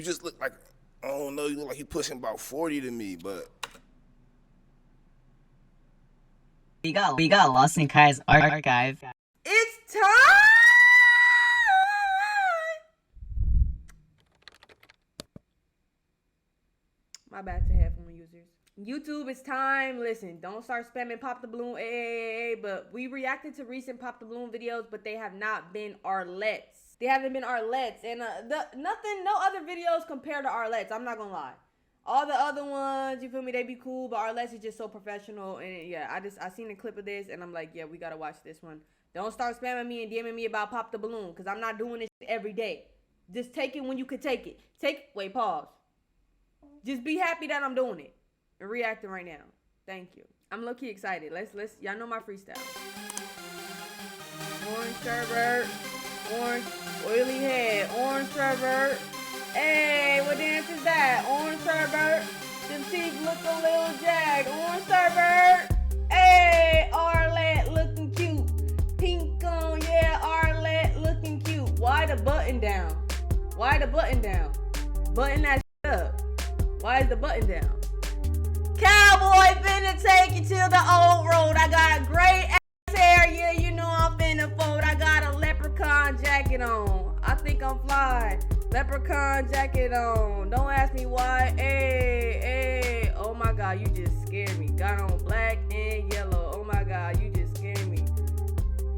You just look like, I don't know, you look like you pushing about 40 to me, but. We got lost in Kyah's archive. It's time! My bad to headphone users. YouTube, it's time. Listen, don't start spamming Pop the Balloon, but we reacted to recent Pop the Balloon videos, but they have not been Arlettes. They haven't been Arlettes, and no other videos compare to Arlettes. I'm not gonna lie. All the other ones, you feel me, they be cool, but Arlettes is just so professional, and yeah, I seen a clip of this, and I'm like, yeah, we gotta watch this one. Don't start spamming me and DMing me about Pop the Balloon, because I'm not doing this every day. Just take it when you could take it. Wait, pause. Just be happy that I'm doing it and reacting right now. Thank you. I'm low-key excited. Let's y'all know my freestyle. Orange sherbet, orange oily head, orange sherbet. Hey, what dance is that? Orange sherbet. Them teeth look a little jagged. Orange sherbet. Hey, Arlette looking cute. Pink on, yeah, Arlette looking cute. Why the button down? Why the button down? Button that up. Why is the button down? Cowboy finna take you to the old road. I got gray ass hair, yeah, you know I'm finna fold. I got a leprechaun jacket on. I think I'm fly. Leprechaun jacket on. Don't ask me why. Hey, oh my God, you just scared me. Got on black and yellow. Oh my God, you just scared me.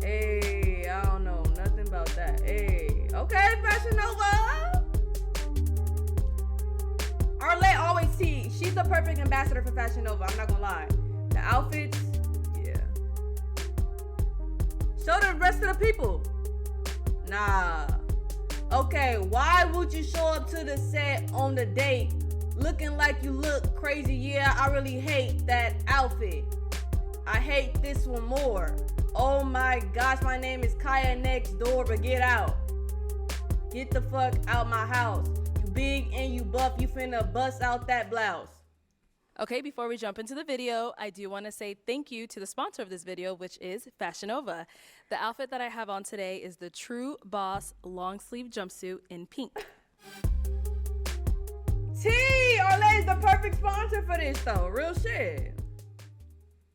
Hey, I don't know nothing about that. Hey, okay, Fashion Nova. Arlette always see. She's the perfect ambassador for Fashion Nova. I'm not gonna lie. The outfits, yeah. Show the rest of the people. Nah. Okay, why would you show up to the set on the date looking like you look crazy? Yeah, I really hate that outfit. I hate this one more. Oh my gosh, my name is Kyah next door, but get out. Get the fuck out my house. Big and you buff, you finna bust out that blouse. Okay, before we jump into the video, I do want to say thank you to the sponsor of this video, which is Fashion Nova. The outfit that I have on today is the True Boss long sleeve jumpsuit in pink. Arlette is the perfect sponsor for this though, real shit.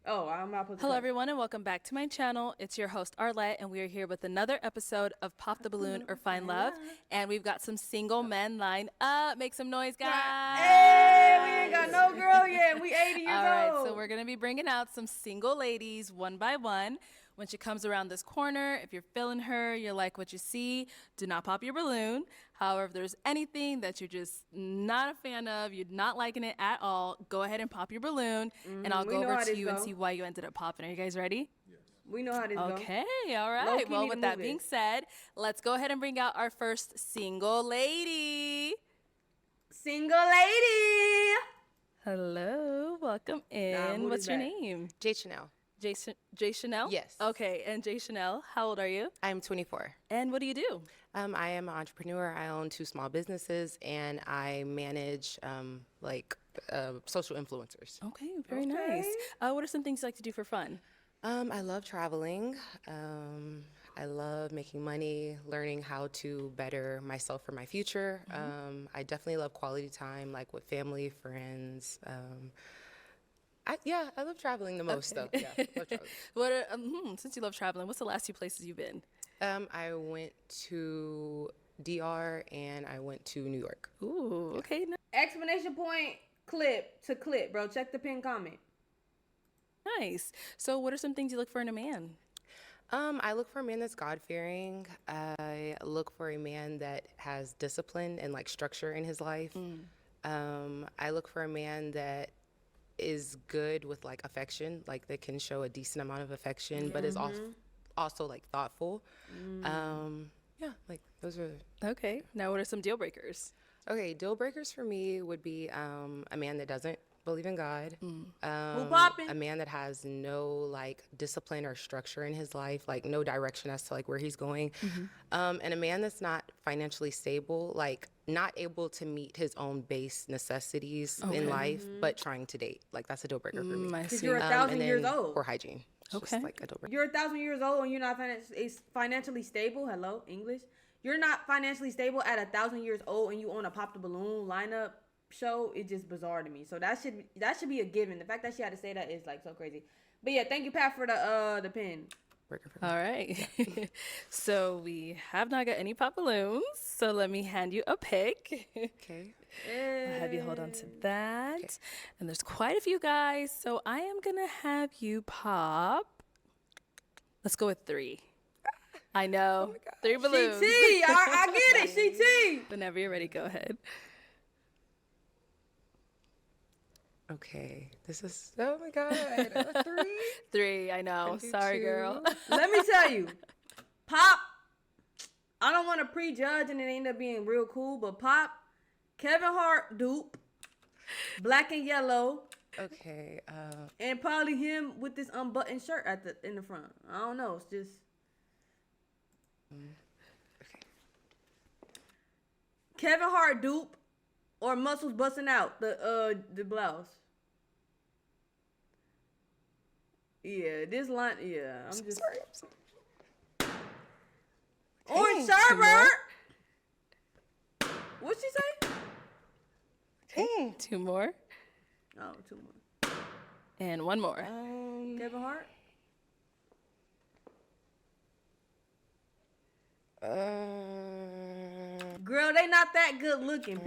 Oh, I'm not supposed to. Hello everyone and welcome back to my channel. It's your host Arlette and we are here with another episode of Pop the Balloon or Find Love. And we've got some single men lined up. Make some noise, guys. Hey, we ain't got no girl yet. We 80 years old. All right, so we're going to be bringing out some single ladies one by one. When she comes around this corner, if you're feeling her, you like what you see, do not pop your balloon. However, if there's anything that you're just not a fan of, you're not liking it at all, go ahead and pop your balloon, and I'll go over to you and see why you ended up popping. Are you guys ready? Yes. We know how this goes. Okay, all right. Well, with that being said, let's go ahead and bring out our first single lady. Single lady. Hello, welcome in. What's your name? J. Chanel. J. Chanel? Yes. Okay, and J. Chanel, how old are you? I'm 24. And what do you do? I am an entrepreneur. I own 2 small businesses, and I manage social influencers. Okay, very nice. What are some things you like to do for fun? I love traveling. I love making money, learning how to better myself for my future. I definitely love quality time, like with family, friends. I love traveling the most, though. Yeah, love traveling. Since you love traveling, what's the last 2 places you've been? I went to DR and I went to New York. Ooh, okay. Exclamation point, clip to clip, bro. Check the pinned comment. Nice. So what are some things you look for in a man? I look for a man that's God-fearing. I look for a man that has discipline and like structure in his life. I look for a man that is good with like affection, like that can show a decent amount of affection, but is also like thoughtful. Yeah, like those are. Okay. Now, what are some deal breakers? Okay, deal breakers for me would be a man that doesn't believe in God, poppin'? a man that has no like discipline or structure in his life, like no direction as to like where he's going, and a man that's not financially stable, like not able to meet his own base necessities in life, but trying to date. Like that's a deal breaker for me. Because you're 1,000 years old. Poor hygiene. It's just like a deal breaker. You're 1,000 years old and you're not financially stable. Hello, English. you're not financially stable at 1,000 years old and you own a Pop the Balloon lineup show, it's just bizarre to me. So that should be a given. The fact that she had to say that is like so crazy. But yeah, thank you, Pat, for the pin. All right. So we have not got any pop balloons. So let me hand you a pick. Okay. I'll have you hold on to that. Okay. And there's quite a few guys. So I am going to have you pop. Let's go with 3. I know. Oh 3 balloons. CT. I get it. CT. Whenever you're ready, go ahead. Okay, this is, oh my God, 3? 3, I know. Sorry, 2. girl. Let me tell you, Pop, I don't want to prejudge and it end up being real cool, but Pop, Kevin Hart dupe, black and yellow. Okay. And probably him with this unbuttoned shirt in the front. I don't know, it's just. Okay. Kevin Hart dupe or muscles busting out the blouse. Yeah, this line. Yeah, I'm just. Sorry. Orange sherbet. What'd she say? Dang. 2 more. Oh, 2 more. And 1 more. Kevin Hart. Girl, they not that good looking.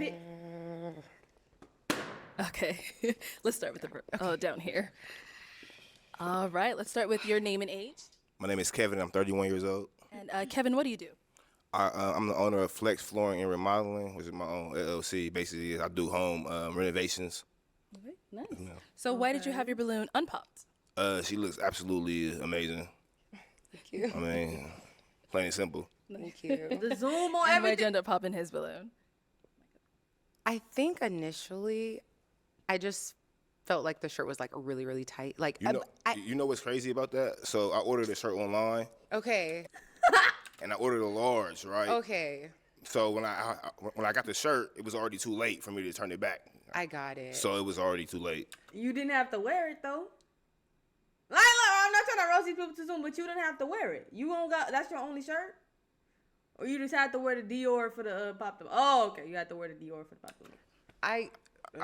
Okay. Let's start with the down here. All right. Let's start with your name and age. My name is Kevin. I'm 31 years old. And Kevin, what do you do? I'm the owner of Flex Flooring and Remodeling, which is my own LLC. Basically, I do home renovations. Okay, nice. Yeah. So why did you have your balloon unpopped? She looks absolutely amazing. Thank you. I mean, plain and simple. Thank you. The zoom on And why'd you everything. end up popping his balloon? I think initially, I just felt like the shirt was like really, really tight. Like, You know what's crazy about that? So I ordered a shirt online, okay, and I ordered a large, right? okay, So when I got the shirt, it was already too late for me to turn it back. I got it. So it was already too late. You didn't have to wear it though. Like, look, I'm not trying to roast these people too soon, but you didn't have to wear it. You don't got. That's your only shirt. Or you just had to wear the Dior for the pop them. Oh, okay. You had to wear the Dior for the pop them. I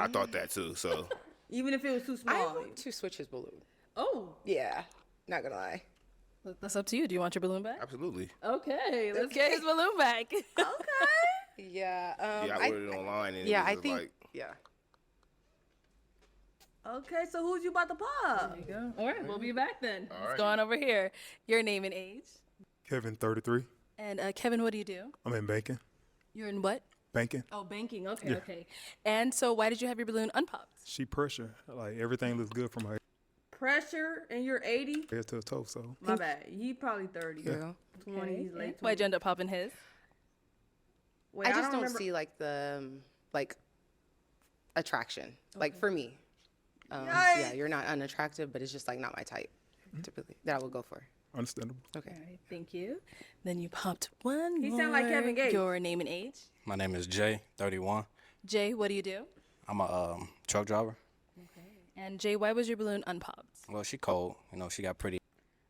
thought that too. So Even if it was too I small. want to switch his balloon. Oh, Yeah, not gonna lie. that's up to you. Do you want your balloon back? absolutely. Okay, let's get his balloon back. Okay. Yeah. Yeah, I ordered it online, and Yeah, it was I just think. like, Yeah. Okay, so who's you about to pop? There you go. All right, we'll be back then. All Let's right. go on over here. Your name and age. Kevin, 33. And Kevin, what do you do? I'm in banking. You're in what? Banking. Oh, banking. Okay, Yeah. okay. And so why did you have your balloon unpopped? She pressure. Like everything looks good from her Pressure and you're 80? head to the toe. So My bad. He probably 30. Yeah. 20, he's late 20. Why'd you end up popping his? Wait, I just don't remember. see like the attraction. Like for me. Yeah, you're not unattractive, but it's just like not my type. Typically, that I would go for. understandable. Okay. All right, thank you. Then you popped one He more. sound like Kevin Gates. Your name and age. My name is Jay, 31. Jay, what do you do? I'm a truck driver. And Jay, why was your balloon unpopped? Well, she cold. You know, she got pretty.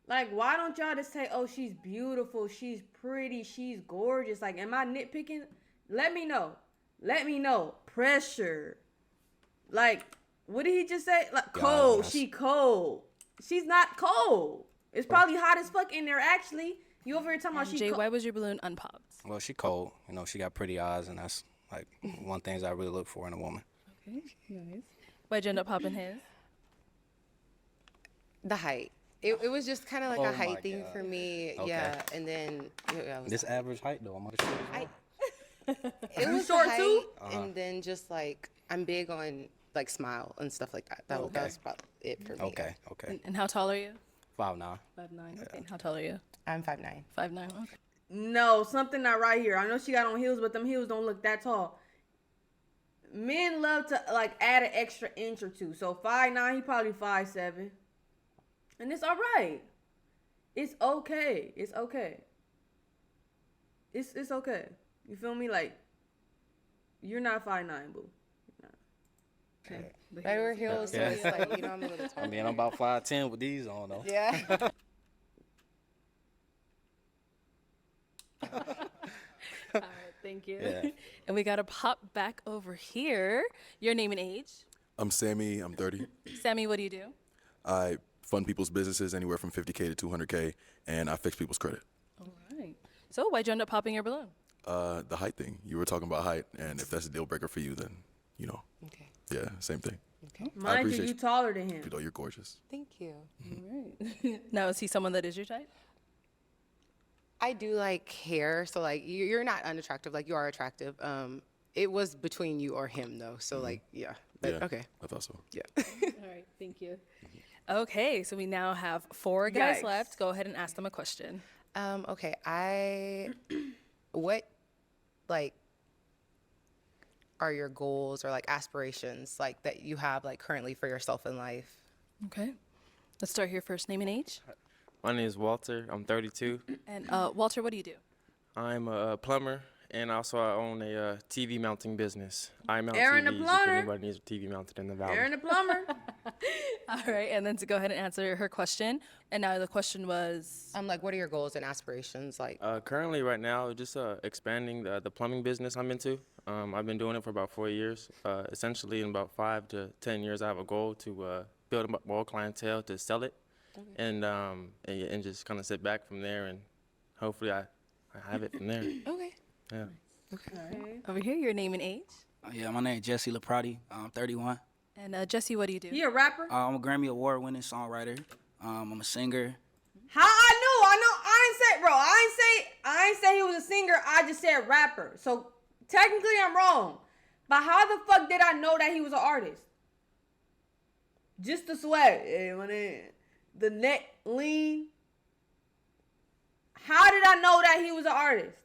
Like, why don't y'all just say, oh, she's beautiful, she's pretty, she's gorgeous? Like, am I nitpicking? Let me know. Let me know. Pressure. Like, what did he just say? Like, Yeah, cold. that's- She cold. She's not cold. It's probably hot as fuck in there, actually. You over here talking about And she Jay, cold. why was your balloon unpopped? Well, she cold. You know, she got pretty eyes, and that's like one things I really look for in a woman. Okay, nice. Why'd you end up popping his? The height. It was just kind of like Oh a my height thing God. for me. Okay. Yeah, and then yeah, This average height, though, I'm gonna show you. it You was short the height, too? and then just like I'm big on like smile and stuff like that. That was about it for me. Okay, okay. And how tall are you? 5'9". 5'9". Okay. And how tall are you? I'm 5'9". 5'9". Okay. No, something not right here. I know she got on heels, but them heels don't look that tall. Men love to like add an extra inch or two. So 5'9", he probably 5'7". And it's all right. It's okay. It's okay. It's okay. You feel me? Like, you're not 5'9", boo. Okay. I wear heels, so Yeah. it's like you know I'm a little tall. I mean, I'm about 5'10" with these on, though. Yeah. thank you. Yeah. And we got to pop back over here. Your name and age. I'm Sammy. I'm 30. Sammy, what do you do? I fund people's businesses anywhere from 50K to 200K, and I fix people's credit. All right. So why'd you end up popping your balloon? The height thing. You were talking about height, and if that's a deal breaker for you, then, Okay. yeah, same thing. Okay. Mind you, appreciate you you. taller than him. You know, you're gorgeous. Thank you. Now, is he someone that is your type? I do like hair, so like you're not unattractive, like you are attractive. It was between you or him though, so like yeah. But Yeah, okay. I thought so. Yeah. All right, thank you. Okay, so we now have 4 guys Yikes. left. Go ahead and ask them a question. Okay. What like are your goals or like aspirations like that you have like currently for yourself in life? Okay. Let's start here first. Name and age. My name is Walter. I'm 32. And Walter, what do you do? I'm a plumber, and also I own a TV mounting business. I mount Aaron the TVs if plumber. anybody needs a TV mounted in the valley. Aaron the plumber. All right, and then to go ahead and answer her question. And now the question was, Like what are your goals and aspirations like? Currently, right now, just expanding the plumbing business I'm into. I've been doing it for about 4 years. Essentially, in about 5 to 10 years, I have a goal to build up more clientele to sell it, and just kind of sit back from there, and hopefully I have it from there. Okay. Yeah. over here, your name and age. Yeah, my name is Jesse Laprati. I'm 31. And Jesse, what do you do? He a rapper? I'm a Grammy Award-winning songwriter. I'm a singer. How I know. I ain't say, bro. I ain't say he was a singer. I just said rapper. So technically, I'm wrong. But how the fuck did I know that he was an artist? Just the sweat, the neck lean. How did I know that he was an artist?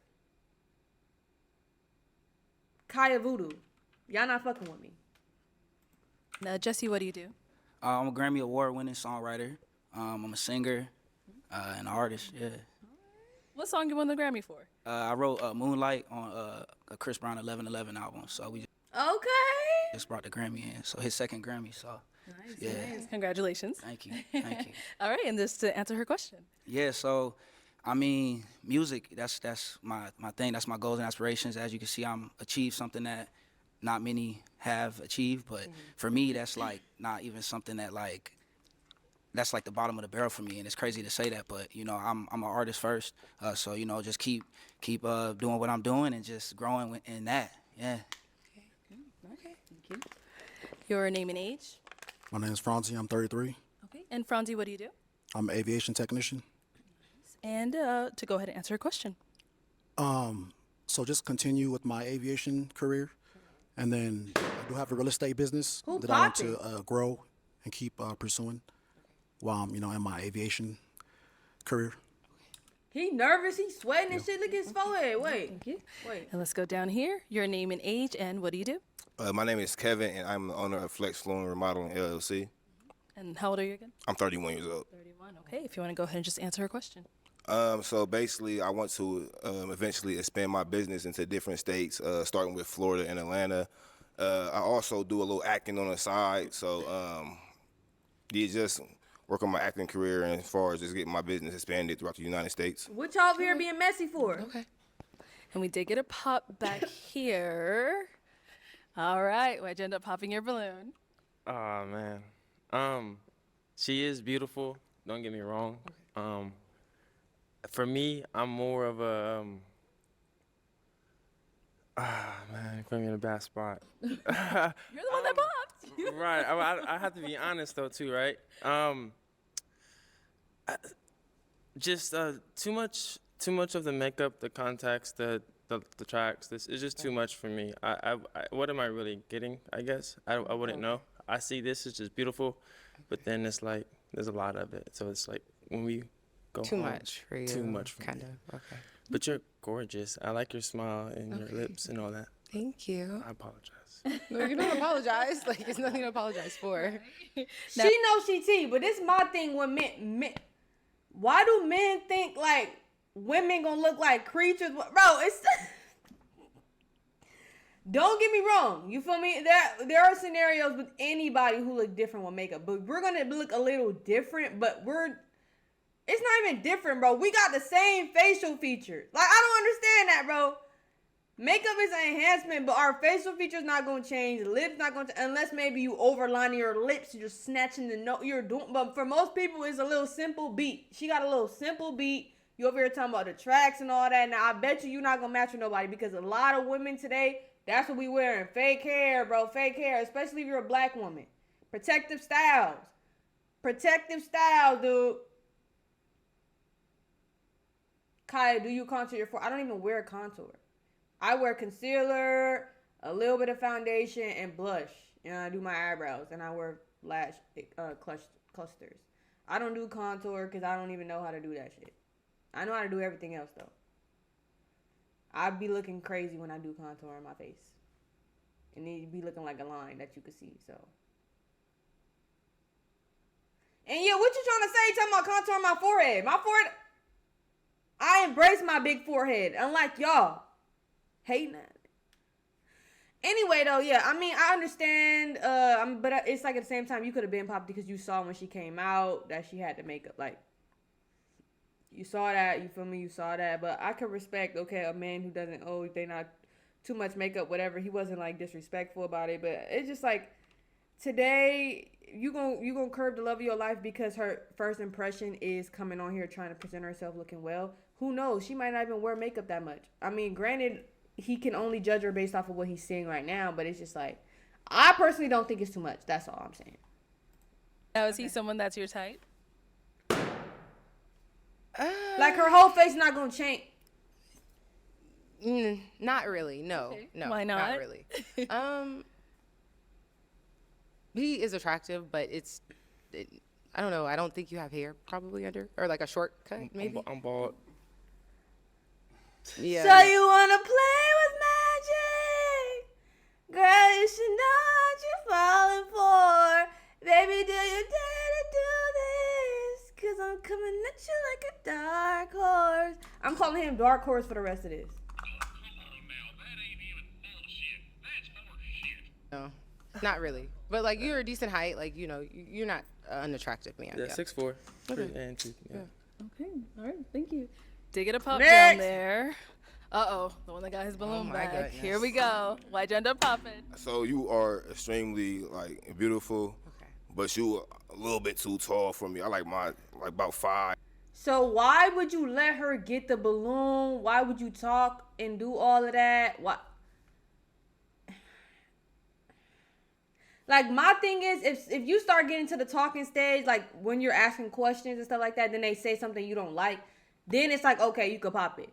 Kyah Voodoo. Y'all not fucking with me. Now, Jesse, what do you do? I'm a Grammy Award-winning songwriter. I'm a singer and an artist. Yeah. What song you won the Grammy for? I wrote Moonlight on a Chris Brown 11:11 album. So we Okay. just brought the Grammy in. So his second Grammy. So yeah. Nice. Congratulations. Thank you. Thank you. All right, and just to answer her question. Yeah, so I mean, music, that's my thing. That's my goals and aspirations. As you can see, I'm achieved something that not many have achieved, but for me, that's like not even something that like that's like the bottom of the barrel for me. And it's crazy to say that, but I'm an artist first. So just keep doing what I'm doing and just growing in that. Yeah. Okay, thank you. Your name and age. My name is Franzi. I'm 33. Okay, and Franzi, what do you do? I'm an aviation technician. And to go ahead and answer her question. So just continue with my aviation career. And then I do have a real estate business Who that I want poppin'? to grow and keep pursuing while I'm, in my aviation career. He nervous. He sweating and shit. Look at his forehead. Wait. Thank you. Wait. And let's go down here. Your name and age, and what do you do? My name is Kevin, and I'm the owner of Flex Flooring Remodeling LLC. And how old are you again? I'm 31 years old. 31. Okay, if you want to go ahead and just answer her question. So basically, I want to eventually expand my business into different states, starting with Florida and Atlanta. I also do a little acting on the side, so just work on my acting career and as far as just getting my business expanded throughout the United States. What y'all over here being messy for? Okay. And we did get a pop back here. All right, why'd you end up popping your balloon? Oh man. She is beautiful. Don't get me wrong. For me, I'm more of a man, you put me in a bad spot. You're the one that popped. Right. I have to be honest though too, right? Just too much of the makeup, the contacts, the tracks. This is just too much for me. I what am I really getting? I guess I wouldn't know. I see this is just beautiful, but then it's like there's a lot of it. So it's like when we go Too home, much for you. Too much for kind me. of. Okay. But you're gorgeous. I like your smile and your lips and all that. Thank you. I apologize. No, you don't apologize. Like it's nothing to apologize for. She knows she T, but this my thing with men. Why do men think like women gonna look like creatures? Bro, it's don't get me wrong. You feel me? There are scenarios with anybody who look different with makeup, but we're gonna look a little different. But it's not even different, bro. We got the same facial features. Like I don't understand that, bro. Makeup is an enhancement, but our facial features not gonna change. Lips not gonna, unless maybe you overlining your lips, you're snatching the note you're doing. But for most people, it's a little simple beat. She got a little simple beat. You over here talking about the tracks and all that. Now I bet you're not gonna match with nobody because a lot of women today, that's what we wearing. Fake hair, bro. Fake hair, especially if you're a black woman. Protective styles. Protective style, dude. Kyah, do you contour your forehead? I don't even wear contour. I wear concealer, a little bit of foundation, and blush. And I do my eyebrows, and I wear lash clusters. I don't do contour because I don't even know how to do that shit. I know how to do everything else, though. I'd be looking crazy when I do contour on my face. And it'd be looking like a line that you could see, so. And yeah, what you trying to say? Talking about contour on my forehead. My forehead, I embrace my big forehead, unlike y'all. Hating at it. Anyway, though, yeah, I mean, I understand, but it's like at the same time, you could have been popped because you saw when she came out that she had the makeup. Like, you saw that, you feel me? You saw that, but I could respect, okay, a man who doesn't, they not too much makeup, whatever. He wasn't like disrespectful about it, but it's just like today, you gonna curb the love of your life because her first impression is coming on here trying to present herself looking well. Who knows? She might not even wear makeup that much. I mean, granted, he can only judge her based off of what he's seeing right now, but it's just like, I personally don't think it's too much. That's all I'm saying. Now, is he someone that's your type? Like, her whole face not gonna change. Not really. No. Okay. No. Why not? Not really. He is attractive, but I don't know. I don't think you have hair probably under, or like a short cut maybe. I'm bald. Yeah. So you wanna play with magic? Girl, you should know what you're falling for. Baby, do you dare to do this? Cause I'm coming at you like a dark horse. I'm calling him dark horse for the rest of this. No, not really. But like, you're a decent height. Like, you know, you're not an unattractive man. Yeah, 6'4". Okay. And 2. Yeah. Okay, all right, thank you. Did get a pop Next. down there. Uh-oh, the one that got his balloon my back. goodness. Here we go. Why'd you end up popping? So you are extremely like beautiful, Okay. but you a little bit too tall for me. I like my like about 5. So why would you let her get the balloon? Why would you talk and do all of that? Why? Like, my thing is, if you start getting to the talking stage, like when you're asking questions and stuff like that, then they say something you don't like, then it's like, okay, you could pop it.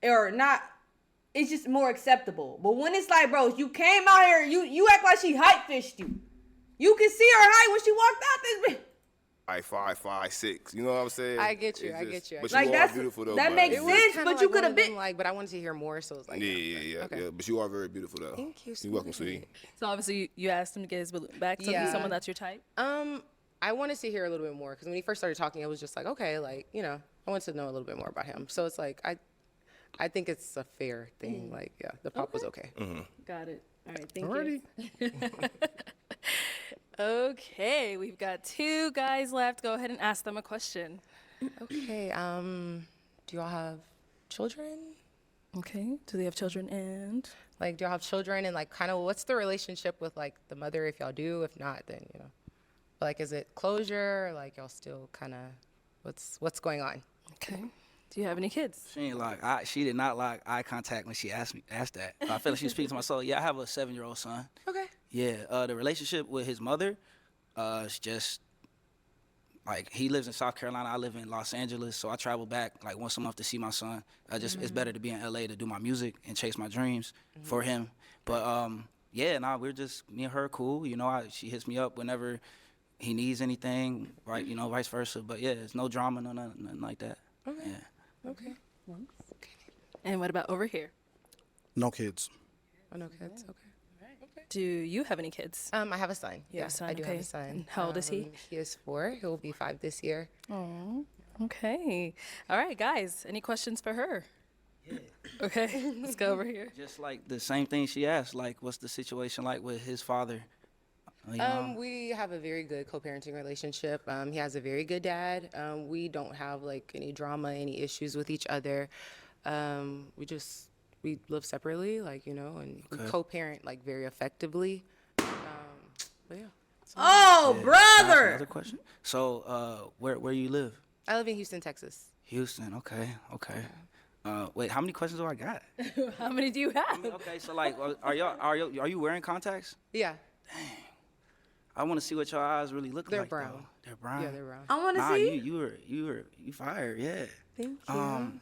Or not, it's just more acceptable. But when it's like, bro, you came out here, you act like she hype fished you. You can see her height when she walked out this bitch. Like 5'6". You know what I'm saying? I get you. It's I just- get you. But Like, you that's- are beautiful though. that but- makes It was sense, kinda but like you one coulda of them, been- like, but I wanted to hear more, so it's like. Yeah. Okay. But you are very beautiful though. Thank you. You're welcome, sweetie. So obviously you asked him to get his balloon back. So Yeah. he's someone that's your type? I wanted to hear a little bit more because when he first started talking, it was just like, okay, like, you know, I wanted to know a little bit more about him. So it's like, I think it's a fair thing. Like, yeah, the pop was okay. Got it. All right, thank Alrighty. you. Okay, we've got 2 guys left. Go ahead and ask them a question. Okay. Do y'all have children? Okay, do they have children and? Like, do y'all have children? And like, kind of, what's the relationship with like the mother? If y'all do, if not, then you know, like, is it closure? Like, y'all still kind of, what's going on? Okay. Do you have any kids? She did not lock eye contact when she asked that. I feel like she was speaking to my soul. Yeah, I have a 7-year-old son. Okay. Yeah, the relationship with his mother, it's just like he lives in South Carolina. I live in Los Angeles, so I travel back like once a month to see my son. It's better to be in LA to do my music and chase my dreams for him. But we're just me and her cool. You know, she hits me up whenever he needs anything, right? You know, vice versa. But yeah, it's no drama, nothing like that. Okay. Yeah. Okay. And what about over here? No kids. Oh, no kids. Okay. Do you have any kids? I have a son. You have a son, I do have okay. a son. And how old is he? He is 4. He'll be 5 this year. Oh, okay. All right, guys, any questions for her? Yeah. Okay, let's go over here. Just like the same thing she asked, like what's the situation like with his father? You know? We have a very good co-parenting relationship. He has a very good dad. We don't have like any drama, any issues with each other. We we live separately, like, you know, and we co-parent like very effectively. But yeah. Oh, Yeah. Can I ask brother. another question. So, where you live? I live in Houston, Texas. Houston. Okay. Wait, how many questions do I got? How many do you have? Okay, so like, are you wearing contacts? Yeah. I want to see what your eyes really look They're like. brown. Though. They're brown. Yeah, they're brown. I want to Nah, see you fired. Yeah. Thank you.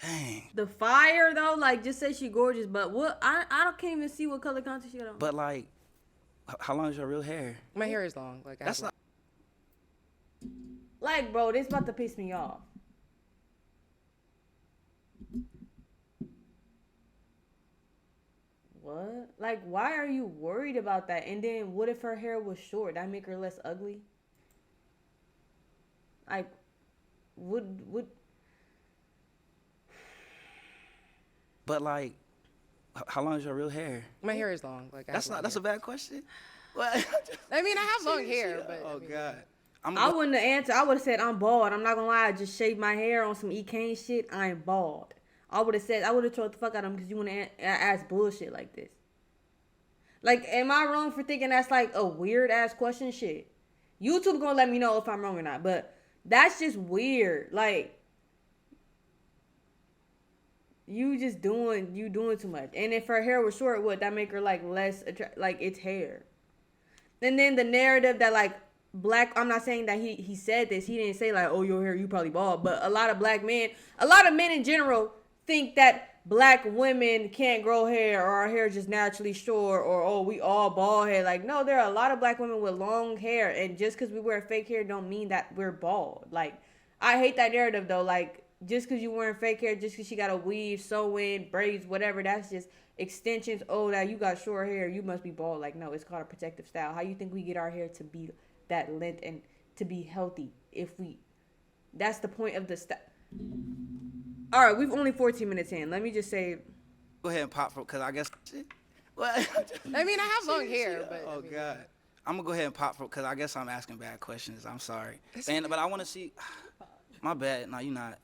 Dang. the fire though. Like, just say she gorgeous, but what? Can't even see what color contact she got on. But like, how long is your real hair? My hair is long. Like, That's not. Like, bro, this about to piss me off. What? Like, why are you worried about that? And then, what if her hair was short? That make her less ugly? Like, would? But like, how long is your real hair? My hair is long. Like, That's a bad question. What? I mean, I have long hair, but. Oh I mean, God. I wouldn't have answered. I would have said I'm bald. I'm not gonna lie. I just shaved my hair on some E. Kane shit. I am bald. I would have said. I would have told the fuck out of him because you want to ask bullshit like this. Like, am I wrong for thinking that's like a weird ass question? Shit. YouTube gonna let me know if I'm wrong or not. But that's just weird. Like, you doing too much. And if her hair was short, would that make her like less like it's hair? And then the narrative that like black, I'm not saying that he said this. He didn't say like, oh, your hair, you probably bald. But a lot of men in general think that black women can't grow hair or our hair is just naturally short or, oh, we all bald head. Like, no, there are a lot of black women with long hair. And just because we wear fake hair don't mean that we're bald. Like, I hate that narrative though. Like, just because you wearing fake hair, just because she got a weave, sew in, braids, whatever, that's just extensions. Oh, that you got short hair, you must be bald. Like, no, it's called a protective style. How you think we get our hair to be that length and to be healthy? That's the point of the style. All right, we've only 14 minutes in. Let me just say. Go ahead and pop for, cause I guess. What? I mean, I have long hair, but. Oh God. I'm gonna go ahead and pop for, cause I guess I'm asking bad questions. I'm sorry. But I want to see. My bad. No, you're not.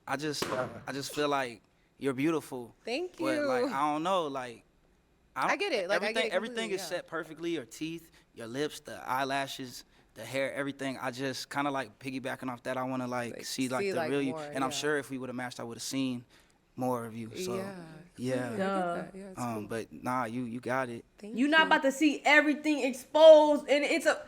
I just feel like you're beautiful. Thank you. But like, I don't know. Like, I get it. Like, everything is set perfectly. Your teeth, your lips, the eyelashes, the hair, everything. I just kind of like piggybacking off that. I want to like see the real you. And I'm sure if we would have matched, I would have seen more of you. So yeah. But nah, you got it. You're not about to see everything exposed, and it's a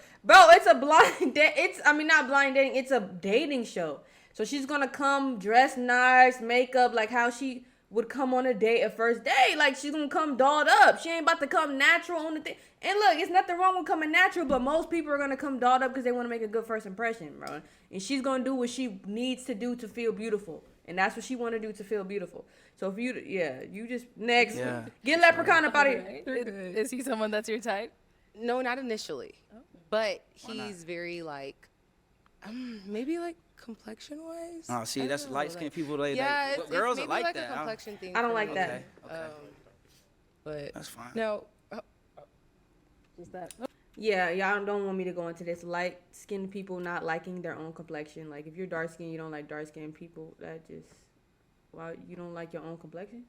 blind date. Not blind dating. It's a dating show. So she's gonna come dressed nice, makeup, like how she would come on a date, a first date. Like, she's gonna come dolled up. She ain't about to come natural on the thing. And look, it's nothing wrong with coming natural, but most people are gonna come dolled up because they want to make a good first impression, bro. And she's gonna do what she needs to do to feel beautiful, and that's what she want to do to feel beautiful. So if you just next, get Leprechaun up out of here. Is he someone that's your type? No, not initially. But he's very like, maybe like complexion wise. Oh, see, that's light skinned people. Yeah, girls it's are like maybe that. A complexion thing. I don't like that. Okay. But that's fine. No. Just that. Yeah, y'all don't want me to go into this light skinned people not liking their own complexion. Like, if you're dark skinned, you don't like dark skinned people. That just, why you don't like your own complexion?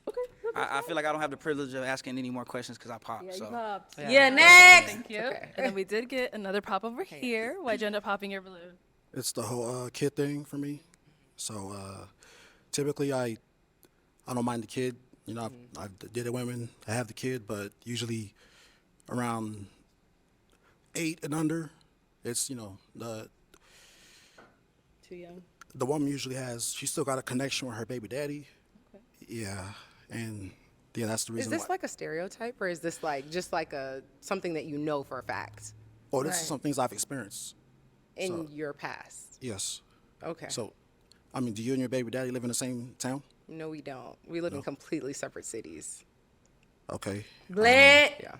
Okay. I feel like I don't have the privilege of asking any more questions because I popped. Yeah, so. you popped. Yeah, next. Thank you. Okay. And then we did get another pop over here. Why'd you end up popping your balloon? It's the whole kid thing for me. So typically I don't mind the kid. You know, I've dated women. I have the kid, but usually around 8 and under, it's, you know, Too young. the woman usually she still got a connection with her baby daddy. Okay. Yeah, and yeah, that's the reason. Is this like a stereotype, or is this like just like something that you know for a fact? Oh, this is some things I've experienced. In your past? Yes. Okay. So, I mean, do you and your baby daddy live in the same town? No, we don't. We live in completely separate cities. Okay. Glad.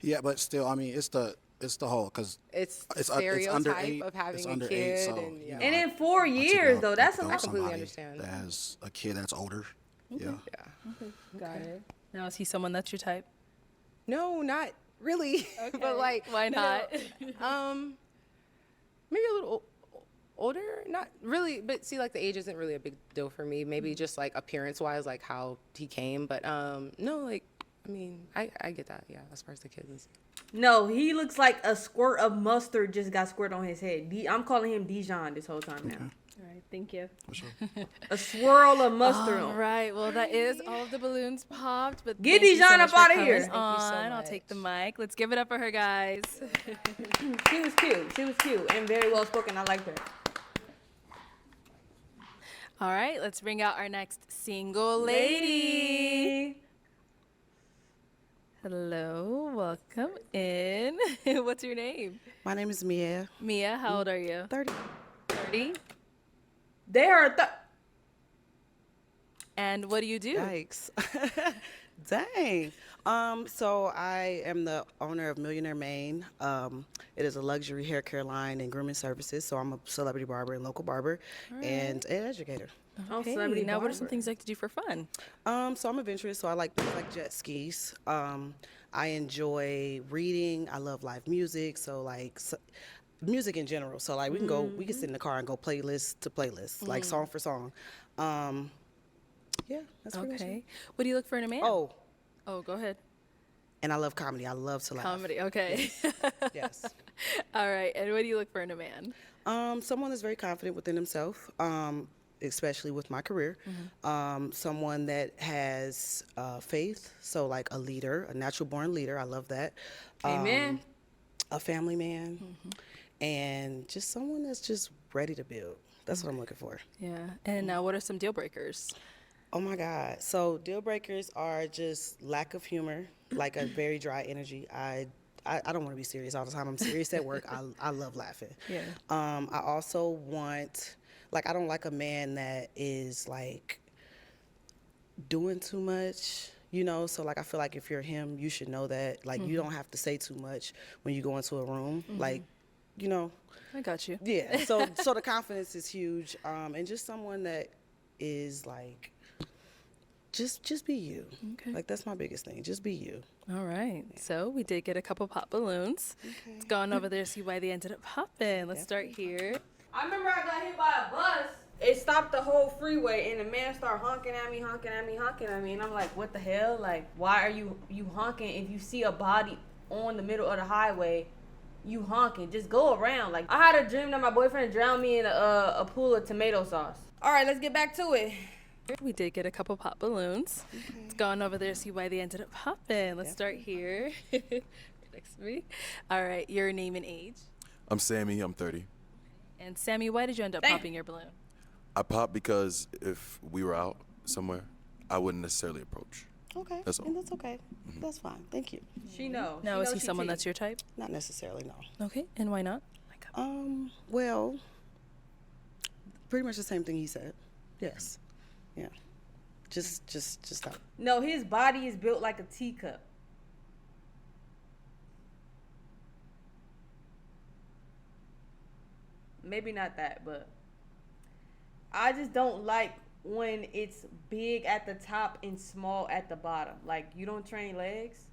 Yeah, but still, I mean, it's the whole, because it's stereotype under 8, of having a kid, 8, so, and you know, and in 4 years though, that's a I lot. completely understand. That has a kid that's older. Okay. Yeah. Okay. Got it. Now, is he someone that's your type? No, not really. Okay. But like, why not? Maybe a little Older, not really, but see, like the age isn't really a big deal for me. Maybe just like appearance-wise, like how he came. But no, like I mean, I get that. Yeah, as far as the kids. No, he looks like a squirt of mustard just got squirted on his head. I'm calling him Dijon this whole time now. All right, thank you. For sure. A swirl of mustard. All right, well, that is all of the balloons popped. But Get thank you so Dijon much up for outta coming here. Thank you so on. I'll much. take the mic. Let's give it up for her, guys. She was cute. She was cute and very well spoken. I liked her. All right, let's bring out our next single lady. Hello, welcome in. What's your name? My name is Mia. Mia, how old are you? 30. 30. They are And what do you do? Yikes. Dang. So I am the owner of Millionaire Maine. It is a luxury hair care line and grooming services. So I'm a celebrity barber and local barber and an educator. Okay, celebrity now what are some barber. things you like to do for fun? So I'm adventurous, so I like things like jet skis. I enjoy reading. I love live music, so like music in general. So like we can sit in the car and go playlist to playlist, like song for song. Yeah, that's pretty much Okay. it. What do you look for in a man? Oh, Oh, go ahead. and I love comedy. I love to laugh. Comedy, okay. Yes. All right, and what do you look for in a man? Someone that's very confident within himself, especially with my career. Someone that has faith, so like a leader, a natural born leader. I love that. Amen. A family man, and just someone that's just ready to build. That's what I'm looking for. Yeah, and now what are some deal breakers? Oh my God. So deal breakers are just lack of humor, like a very dry energy. I don't want to be serious all the time. I'm serious at work. I love laughing. Yeah. I also want, like, I don't like a man that is like doing too much, you know? So like, I feel like if you're him, you should know that, like, you don't have to say too much when you go into a room. Like, you know, I got you. yeah. So the confidence is huge. And just someone that is like, just be you. Okay. Like, that's my biggest thing. Just be you. All right. So we did get a couple pop balloons. Let's go on over there, see why they ended up popping. Let's start here. I remember I got hit by a bus. It stopped the whole freeway, and the man started honking at me, and I'm like, what the hell? Like, why are you honking if you see a body on the middle of the highway? You honking, just go around. Like, I had a dream that my boyfriend drowned me in a pool of tomato sauce. All right, let's get back to it. We did get a couple pop balloons. Let's go on over there, see why they ended up popping. Let's start here. Next to me. All right, your name and age. I'm Sammy. I'm 30. And Sammy, why did you end up popping your balloon? I popped because if we were out somewhere, I wouldn't necessarily approach. Okay. That's all. And that's okay. That's fine. Thank you. She knows. Now, is he someone that's your type? Not necessarily, no. Okay, and why not? Well, pretty much the same thing he said. Yes. Yeah. Just stop. No, his body is built like a teacup. Maybe not that, but I just don't like when it's big at the top and small at the bottom. Like, you don't train legs.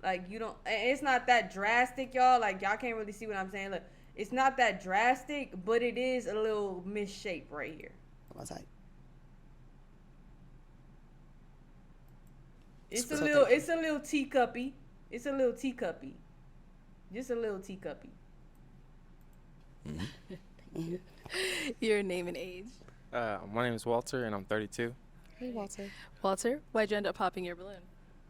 Like, you don't, and it's not that drastic, y'all. Like, y'all can't really see what I'm saying. Look, it's not that drastic, but it is a little misshape right here. My type. It's a little teacuppy. It's a little teacuppy. Just a little teacuppy. Your name and age. My name is Walter, and I'm 32. Hey, Walter. Walter, why'd you end up popping your balloon?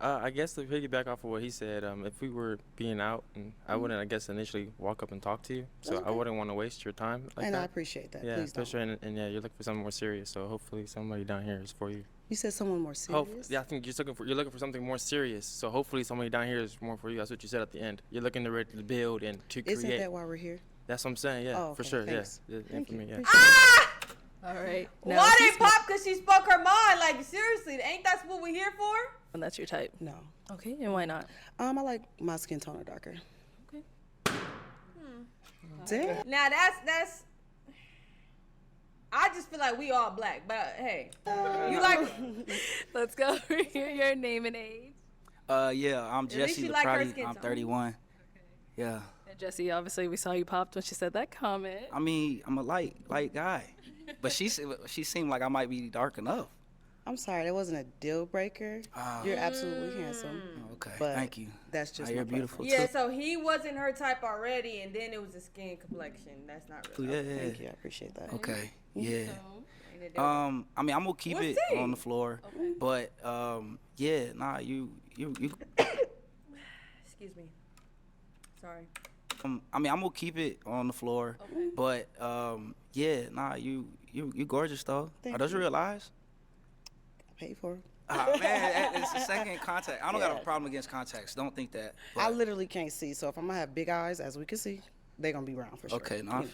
I guess to piggyback off of what he said, if we were being out, and I wouldn't, I guess, initially walk up and talk to you. So I wouldn't want to waste your time like And that. I appreciate that. Yeah, Please don't. especially, and yeah, you're looking for something more serious. So hopefully somebody down here is for you. You said someone more serious? Yeah, I think you're looking for something more serious. So hopefully somebody down here is more for you. That's what you said at the end. You're looking to ready to build and to create. Isn't that why we're here? That's what I'm saying. Yeah, Oh, for okay, sure. thanks. Yeah, Thank for you. me. Yeah. Appreciate All right. Why they pop? Because she spoke her mind. Like, seriously, ain't that what we're here for? And that's your type? No. Okay, and why not? I like my skin tone darker. Okay. Damn. Now that's. I just feel like we all black, but hey, you like? Let's go over here. Your name and age. Yeah, I'm At least Jesse you like her Laprati. skin I'm tone. 31. Yeah. And Jesse, obviously, we saw you popped when she said that comment. I mean, I'm a light guy, but she seemed like I might be dark enough. I'm sorry, that wasn't a deal breaker. You're absolutely handsome. Okay, But thank you. That's just You're my beautiful Yeah, too. so he wasn't her type already, and then it was the skin complexion. That's not really. Yeah. Thank you, I appreciate that. Okay. Yeah. Ain't a deal. I mean, I'm gonna keep We'll it see. on the floor, but yeah, nah, you. Excuse me. Sorry. I mean, I'm gonna keep it on the floor, but yeah, nah, you gorgeous though. Thank Does you you. realize? I paid for it. Man, it's the second contact. I don't got a problem against contacts. Don't think that. I literally can't see, so if I'm gonna have big eyes, as we can see, they're gonna be brown for sure. Okay, no, I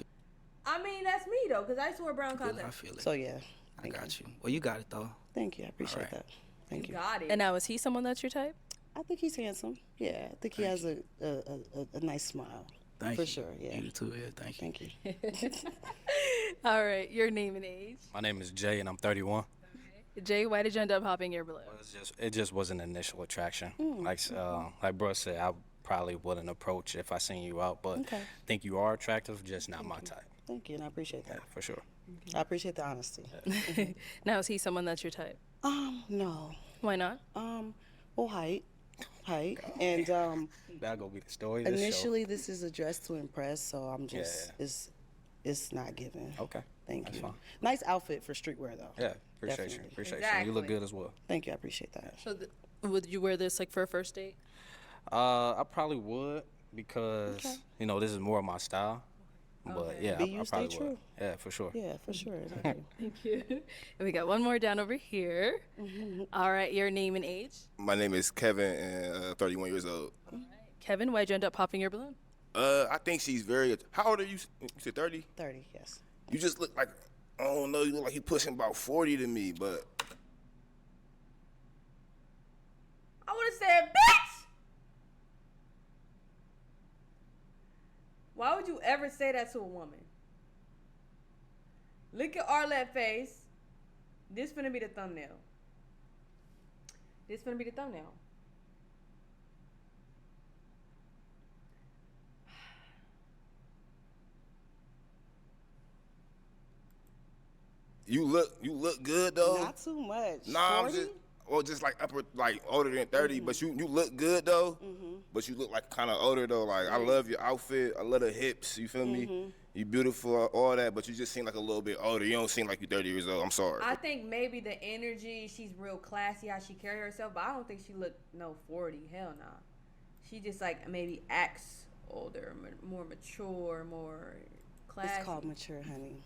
I mean, that's me though, because I used to wear brown feel it. I contacts. feel it. So yeah, I got you. Well, you got it though. thank you. I appreciate Alright. that. Thank you. Got it. And now, is he someone that's your type? I think he's handsome. Yeah, I think he has a nice smile. Thank For you. sure, yeah. You too. Yeah, thank you. Thank you. All right, your name and age. My name is Jay, and I'm 31. Jay, why did you end up hopping your balloon? It just was an initial attraction. Like bro said, I probably wouldn't approach if I seen you out, but Okay. think you are attractive, just not my type. Thank you, and I appreciate that. Yeah, for sure. I appreciate the honesty. Now, is he someone that's your type? No. Why not? Well, height, and That'll go be the story. Of this initially this is addressed to impress, so I'm just it's not given. show. Okay. Thank That's you. fine. Nice outfit for streetwear though. Yeah, appreciate you. Definitely. Appreciate you. You look Exactly. good as well. Thank you, I appreciate that. So, would you wear this like for a first date? I probably would because this is more of my style. But yeah, Be I you, stay probably would. true. Yeah, for sure. Yeah, for sure. Thank you. Thank you. And we got one more down over here. All right, your name and age. My name is Kevin, and 31 years old. Kevin, why'd you end up popping your balloon? I think she's very. How old are you? You said 30? 30, yes. You just look like, I don't know, you look like you pushing about 40 to me, but I would have said, bitch! Why would you ever say that to a woman? Look at Arlette's face. This finna be the thumbnail. This finna be the thumbnail. you look good though. Not too much. Nah, 40? just like older than 30, but you look good though. But you look like kind of older though. Like I love your outfit, I love the hips. You feel me? You beautiful, all that, but you just seem like a little bit older. You don't seem like you're 30 years old. I'm sorry. I think maybe the energy, she's real classy how she carry herself, but I don't think she look 40. Hell nah. She just like maybe acts older, more mature, more classy. It's called mature, honey.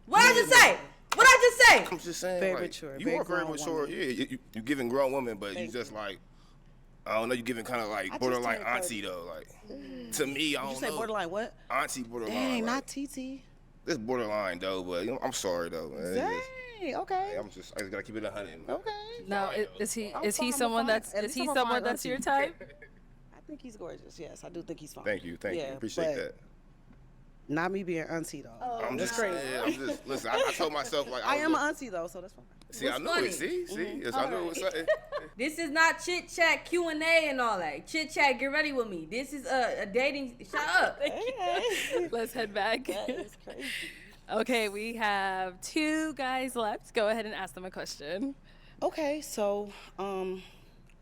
What I just say? What I just say? I'm just saying, Very like, mature, You very are very grown mature. woman. Yeah, you giving grown woman, but Thank you just like, I don't know. You giving kind of like just borderline turned auntie 30. though. Like to me, I Did don't you say know. borderline what? Auntie borderline. Dang, like, not TT. This borderline though, but I'm sorry though. Man. It's Dang, okay. I just gotta keep it 100. Man. Okay. Now, is he I'm is he fine, I'm someone fine. that's At is least he I'm a someone fine that's your auntie. type? I think he's gorgeous. Yes, I do think he's fine. Thank you, Yeah, appreciate but that. Not me being auntie though. I'm that's just, crazy. yeah, I'm just listen. I told myself like I am was an auntie though, so that's fine. See, I know funny? it. See, yes, I know it's something. This is not chit chat Q&A and all that. Chit chat, get ready with me. This is a dating. Shut up. Let's head back. That is crazy. Okay, we have 2 guys left. Go ahead and ask them a question. Okay, so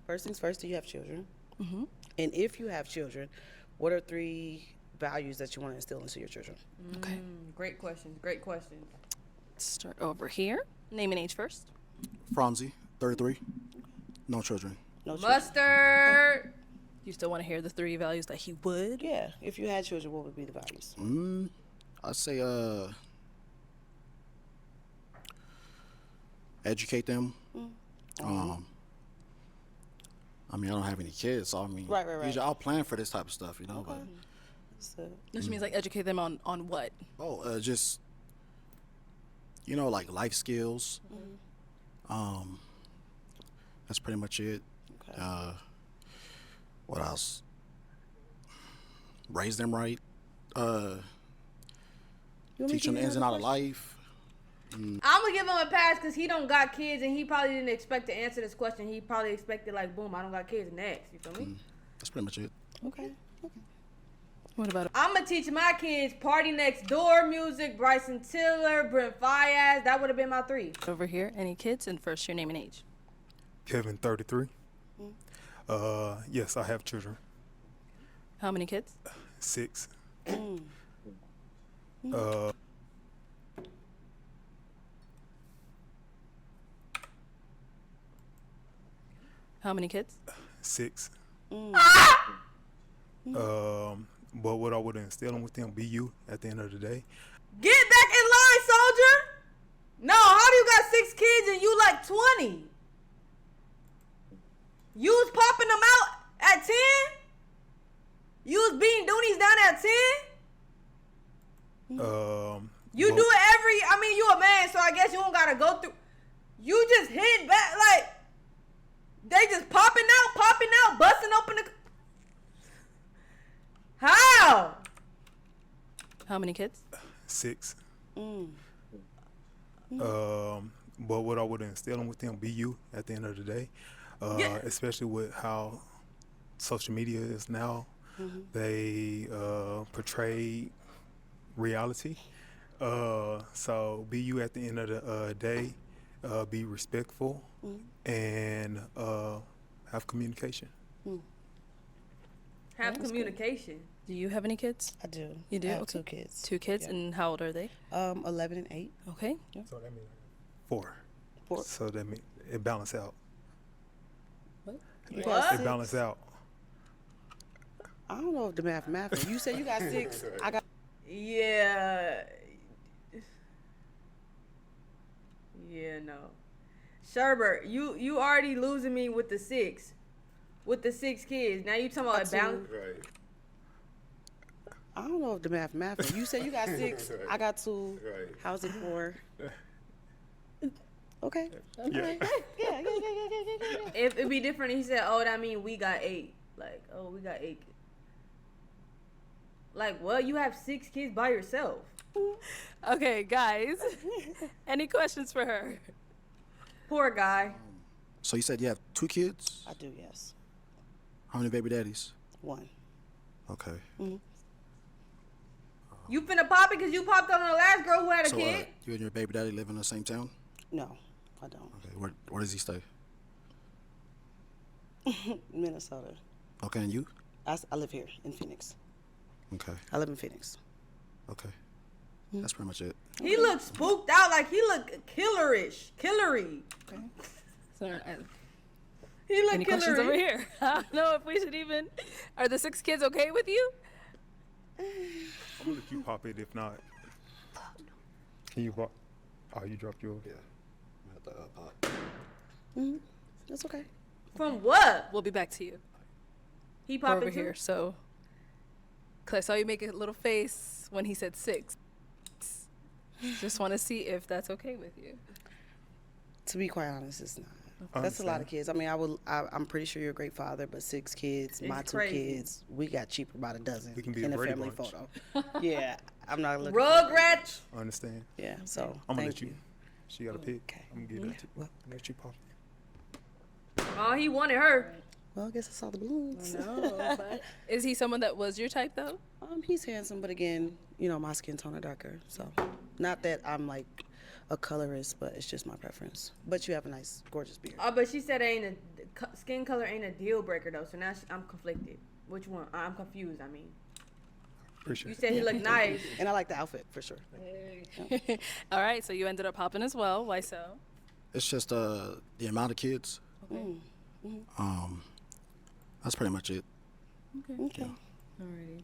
first things first, do you have children? Mm-hmm. And if you have children, what are 3 values that you want to instill into your children? Okay. Great questions. Great questions. Let's start over here. Name and age first. Franzi, 33, no children. No children. Mustard. You still want to hear the 3 values that he would? Yeah, if you had children, what would be the values? I'd say educate them. I mean, I don't have any kids, so I mean, Right. usually I'll plan for this type of stuff, you know. So, Which means like educate them on what? But just like life skills. That's pretty much it. Okay. What else? Raise them right. You want me Teach to them the give ins you and out another of life. I'm gonna give him a pass because he don't got kids and he probably didn't expect to answer this question. He probably expected like, boom, I don't got kids next. You feel me? That's pretty much it. Okay. What about I'm gonna teach my kids Party Next Door music, Bryson Tiller, Brent Fayez. That would have been my 3. over here? Any kids? And first, your name and age. Kevin, 33. Yes, I have children. How many kids? 6. How many kids? 6. But what I would instill with them, be you at the end of the day. Get back in line, soldier. No, how do you got 6 kids and you like 20? You was popping them out at 10? You was beating Doonies down at 10? You do it you a man, so I guess you don't gotta go through. You just hit back, like, they just popping out, busting open the. How? How many kids? 6. But what I would instill with them, be you at the end of the day. Especially with how social media is now. They portray reality. So be you at the end of the day. Be respectful and have communication. Have communication. Do you have any kids? I do. You do? I have Okay. 2 kids. 2 kids, Yeah. and how old are they? 11 and 8. Okay. So that means 4. 4. So that means it balance out. What? It What? balance out. I don't know if the math. You said you got 6. I got. Yeah. Yeah, no. Sherbert, you already losing me with the 6. With the 6 kids. Now you talking about a balance. Right. I don't know if the math. You said you got 6. I got 2. Right. How's it 4? Okay. Yeah. Yeah. If it'd be different, he said, "Oh, that mean we got 8." Like, oh, we got 8. Like, what? You have 6 kids by yourself? Okay, guys. Any questions for her? Poor guy. So you said you have 2 kids? I do, yes. How many baby daddies? 1. Okay. You finna pop it because you popped on the last girl who had a So kid? you and your baby daddy live in the same town? No, I don't. Okay. Where does he stay? Minnesota. Okay, and you? I live here in Phoenix. Okay. I live in Phoenix. Okay. That's pretty much it. He looked spooked out, like he looked killery. So, He looked any questions killery. over here? I don't know if we should even. Are the 6 kids okay with you? I'm gonna let you pop it. If not, can you pop? Oh, you dropped yours. Yeah. I'm gonna have to pop. That's okay. From what? We'll be back to you. He We're popped over it too? here. So, cause I saw you make a little face when he said 6. Just want to see if that's okay with you. To be quite honest, it's not. I That's a lot of understand. kids. I'm pretty sure you're a great father, but 6 kids, my 2 crazy. kids, we got cheaper by the dozen We can be in a a Brady family Bunch. photo. Yeah, I'm not looking. Rugrats. I understand. Yeah, so I'm gonna thank let you. She got a pick. Okay. I'm gonna give it to you. Well, Let you pop it. Oh, he wanted her. well, I guess I saw the balloons. No, but is he someone that was your type though? He's handsome, but again, my skin tone are darker. So, not that I'm like a colorist, but it's just my preference. But you have a nice, gorgeous beard. Oh, but she said skin color ain't a deal breaker though. So now I'm conflicted. Which one? I'm confused. I mean, Appreciate you it. said he looked nice. And I like the outfit for sure. All right, so you ended up popping as well. Why so? It's just the amount of kids. That's pretty much it. Okay. Alrighty.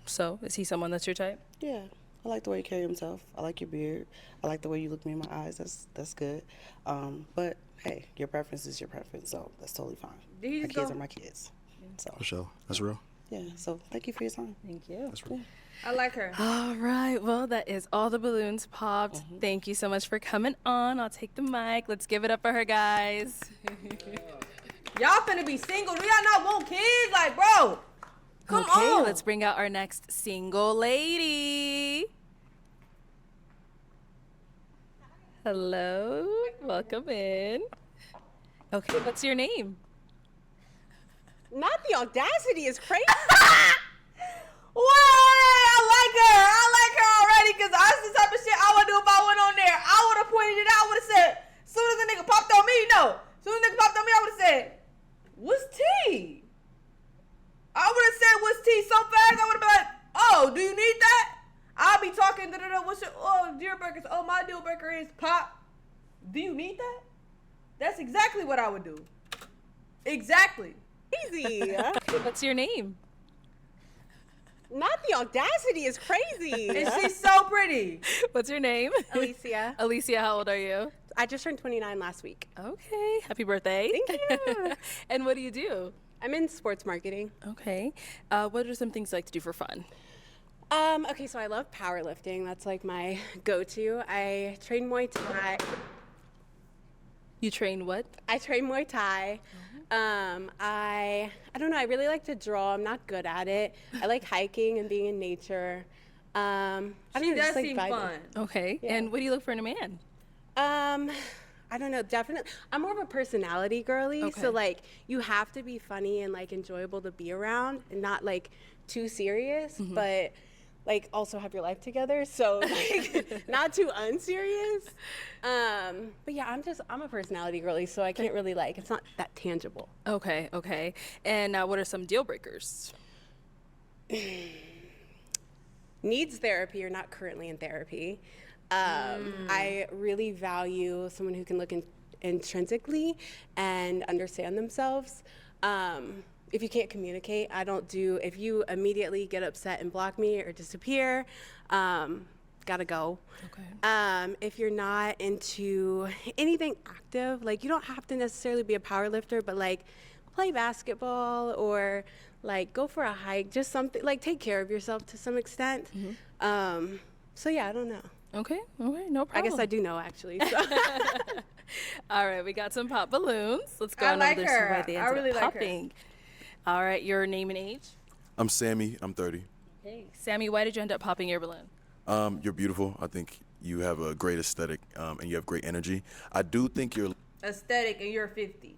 So, is he someone that's your type? Yeah, I like the way you carry himself. I like your beard. I like the way you look me in my eyes. That's good. But hey, your preference is your preference, so that's totally fine. Did he My just kids go- are my kids. So For sure. That's real. yeah. So thank you for your time. Thank you. That's real. I like her. All right, well, that is all the balloons popped. Thank you so much for coming on. I'll take the mic. Let's give it up for her, guys. Y'all finna be single. Do y'all not want kids? Like, bro, come Okay, on. let's bring out our next single lady. Hello, welcome in. Okay, what's your name? Not the audacity is crazy. What? I like her. I like her already because that's the type of shit I would do if I went on there. I would have pointed it out. I would have said, as soon as the nigga popped on me, as soon as the nigga popped on me, I would have said, what's tea? I would have said, what's tea so fast, I would have been like, oh, do you need that? I'll be talking, what's your, deal breakers? Oh, my deal breaker is pop. Do you need that? That's exactly what I would do. Exactly. Easy. What's your name? Not the audacity is crazy. And she's so pretty. What's your name? Alicia. Alicia, how old are you? I just turned 29 last week. Okay. Happy birthday. Thank you. And what do you do? I'm in sports marketing. Okay. What are some things you like to do for fun? Okay, so I love powerlifting. That's like my go-to. I train Muay Thai. You train what? I train Muay Thai. I don't know. I really like to draw. I'm not good at it. I like hiking and being in nature. I She mean, does just, like, seem vibing. fun. Okay. Yeah. And what do you look for in a man? I don't know, definitely. I'm more of a personality girly, Okay. so like you have to be funny and like enjoyable to be around and not like too serious, but like also have your life together, so like not too unserious. But yeah, I'm a personality girly, so I can't really like, it's not that tangible. Okay. Okay. And what are some deal breakers? Needs therapy or not currently in therapy. I really value someone who can look intrinsically and understand themselves. If you can't communicate, if you immediately get upset and block me or disappear, gotta go. Okay. If you're not into anything active, like you don't have to necessarily be a power lifter, but like play basketball or like go for a hike, just something like take care of yourself to some extent. So yeah, I don't know. Okay. Okay. No problem. I guess I do know actually. So. All right. We got some pop balloons. Let's go I on like over there. See her. why they I ended really up like her. popping. All right. Your name and age? I'm Sammy. I'm 30. Okay. Sammy, why did you end up popping your balloon? You're beautiful. I think you have a great aesthetic, and you have great energy. I do think you're Aesthetic and you're 50.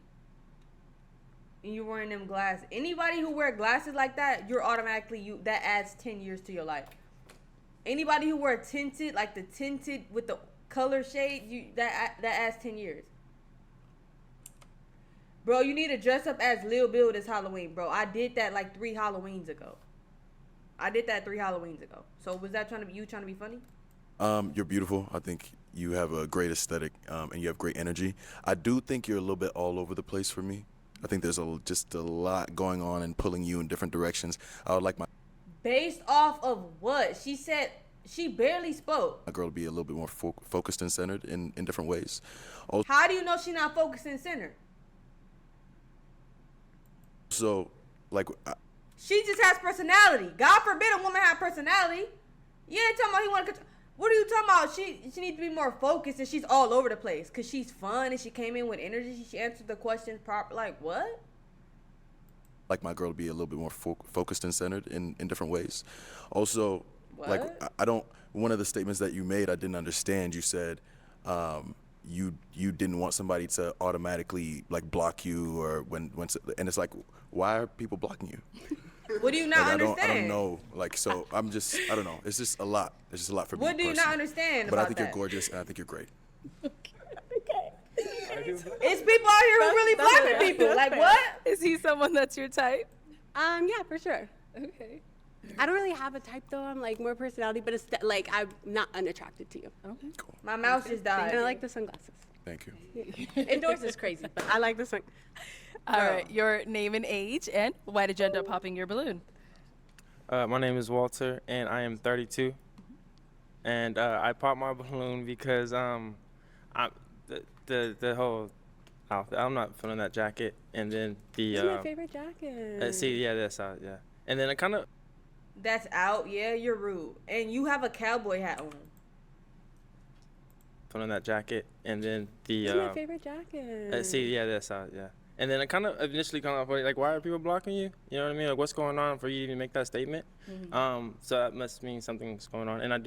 And you're wearing them glasses. Anybody who wear glasses like that, you're automatically, that adds 10 years to your life. Anybody who wear tinted, like the tinted with the color shade, that adds 10 years. Bro, you need to dress up as Lil Bill this Halloween, bro. I did that like 3 Halloweens ago. So was that you trying to be funny? You're beautiful. I think you have a great aesthetic, and you have great energy. I do think you're a little bit all over the place for me. I think there's just a lot going on and pulling you in different directions. I would like my Based off of what? She said she barely spoke. girl to be a little bit more focused and centered in different ways. How do you know she's not focused and centered? So, like, She just has personality. God forbid a woman have personality. You ain't talking about he want to control. What are you talking about? She needs to be more focused and she's all over the place because she's fun and she came in with energy. She answered the questions proper. Like, what? like my girl to be a little bit more focused and centered in different ways. Also, like I don't. One of the statements that you made, I didn't understand. You said you didn't want somebody to automatically like block you or and it's like, why are people blocking you? What do you not understand? I don't know. Like, so I don't know. It's just a lot. It's just a lot for me. What do you not understand But about I think that? you're gorgeous and I think you're great. It's people out here who really blocking people. Like, what? Is he someone that's your type? Yeah, for sure. Okay. I don't really have a type though. I'm like more personality, but it's like I'm not unattracted to you. Okay. Cool. My mouse just died. And I like the sunglasses. Thank you. Indoors is crazy, but I like the sun. All right. Your name and age, and why did you end up popping your balloon? My name is Walter, and I am 32. And I popped my balloon because the whole outfit. I'm not feeling that jacket, and then the. It's my favorite jacket. That's out. Yeah, and then it kind of. That's out. Yeah, you're rude. And you have a cowboy hat on. Feeling that jacket, and then the. It's my favorite jacket. That's out. Yeah. And then it kind of initially kind of like, why are people blocking you? You know what I mean? Like, what's going on for you to even make that statement? Mm-hmm. So that must mean something's going on. And I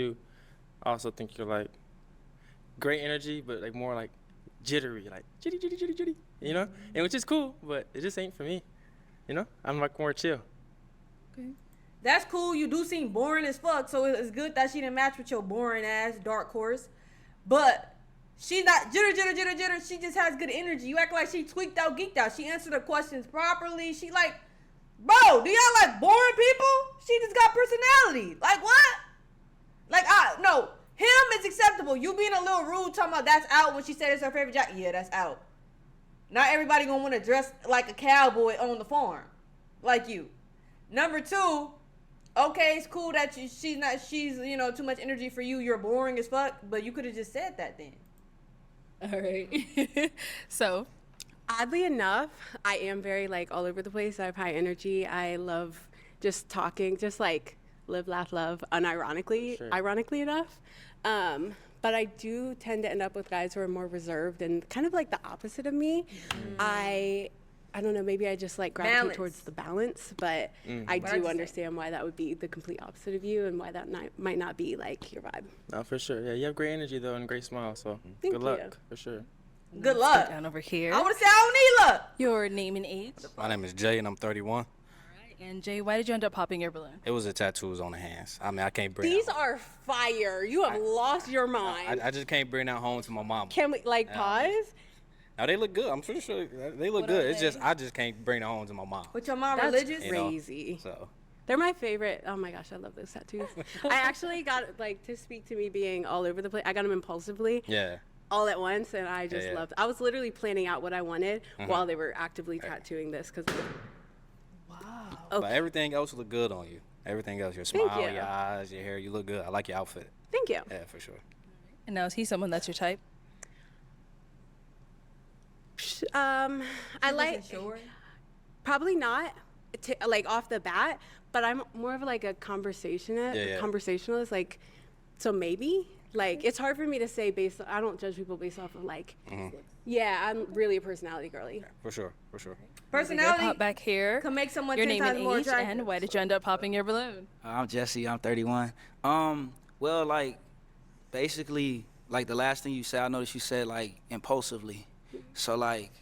also think you're like great energy, but like more like jittery, like jitty, you know? And which is cool, but it just ain't for me. You know? I'm like more chill. Okay. That's cool. You do seem boring as fuck, so it's good that she didn't match with your boring ass dark horse. But she's not jitter. She just has good energy. You act like she tweaked out, geeked out. She answered the questions properly. She like, bro, do y'all like boring people? She just got personality. Like what? Like no, him is acceptable. You being a little rude, talking about that's out when she said it's her favorite jacket. Yeah, that's out. Not everybody gonna want to dress like a cowboy on the farm, like you. Number two, okay, it's cool that she's you know, too much energy for you. You're boring as fuck, but you could have just said that then. All right. So, oddly enough, I am very like all over the place. I have high energy. I love just talking, just like live, laugh, love, unironically, ironically enough. But I do tend to end up with guys who are more reserved and kind of like the opposite of me. I don't know, maybe I just like gravitate towards the balance, but I do understand why that would be the complete opposite of you and why that might not be like your vibe. No, for sure. Yeah, you have great energy though and great smile, so Thank good luck, you. for sure. Good luck. Down over here. I want to say I don't need luck. Your name and age. My name is Jay, and I'm 31. And Jay, why did you end up popping your balloon? It was the tattoos on the hands. I mean, I can't bring. These are fire. You have lost your mind. I just can't bring that home to my mom. Can we like pause? Now they look good. I'm pretty sure they look good. It's just I just can't bring it home to my mom. But your mom That's religious? crazy. So They're my favorite. Oh my gosh, I love those tattoos. I actually got, like, to speak to me being all over the place, I got them impulsively. Yeah. All at once, and I just loved. I was literally planning out what I wanted Mhm. while they were actively tattooing this because. But everything else look good on you. Everything else, your Thank smile, you. your eyes, your hair, you look good. I like your outfit. Thank you. Yeah, for sure. And now, is he someone that's your type? I like. Probably not, like off the bat, but I'm more of like a conversationalist. Like, so maybe. Like, it's hard for me to say based. I don't judge people based off of like. Yeah, I'm really a personality girly. For sure, for sure. Personality pop back here. can make someone Your 10 name times and more age, attractive. and why did you end up popping your balloon? I'm Jesse. I'm 31. Well, like, basically, like the last thing you said, I noticed you said like impulsively. So like,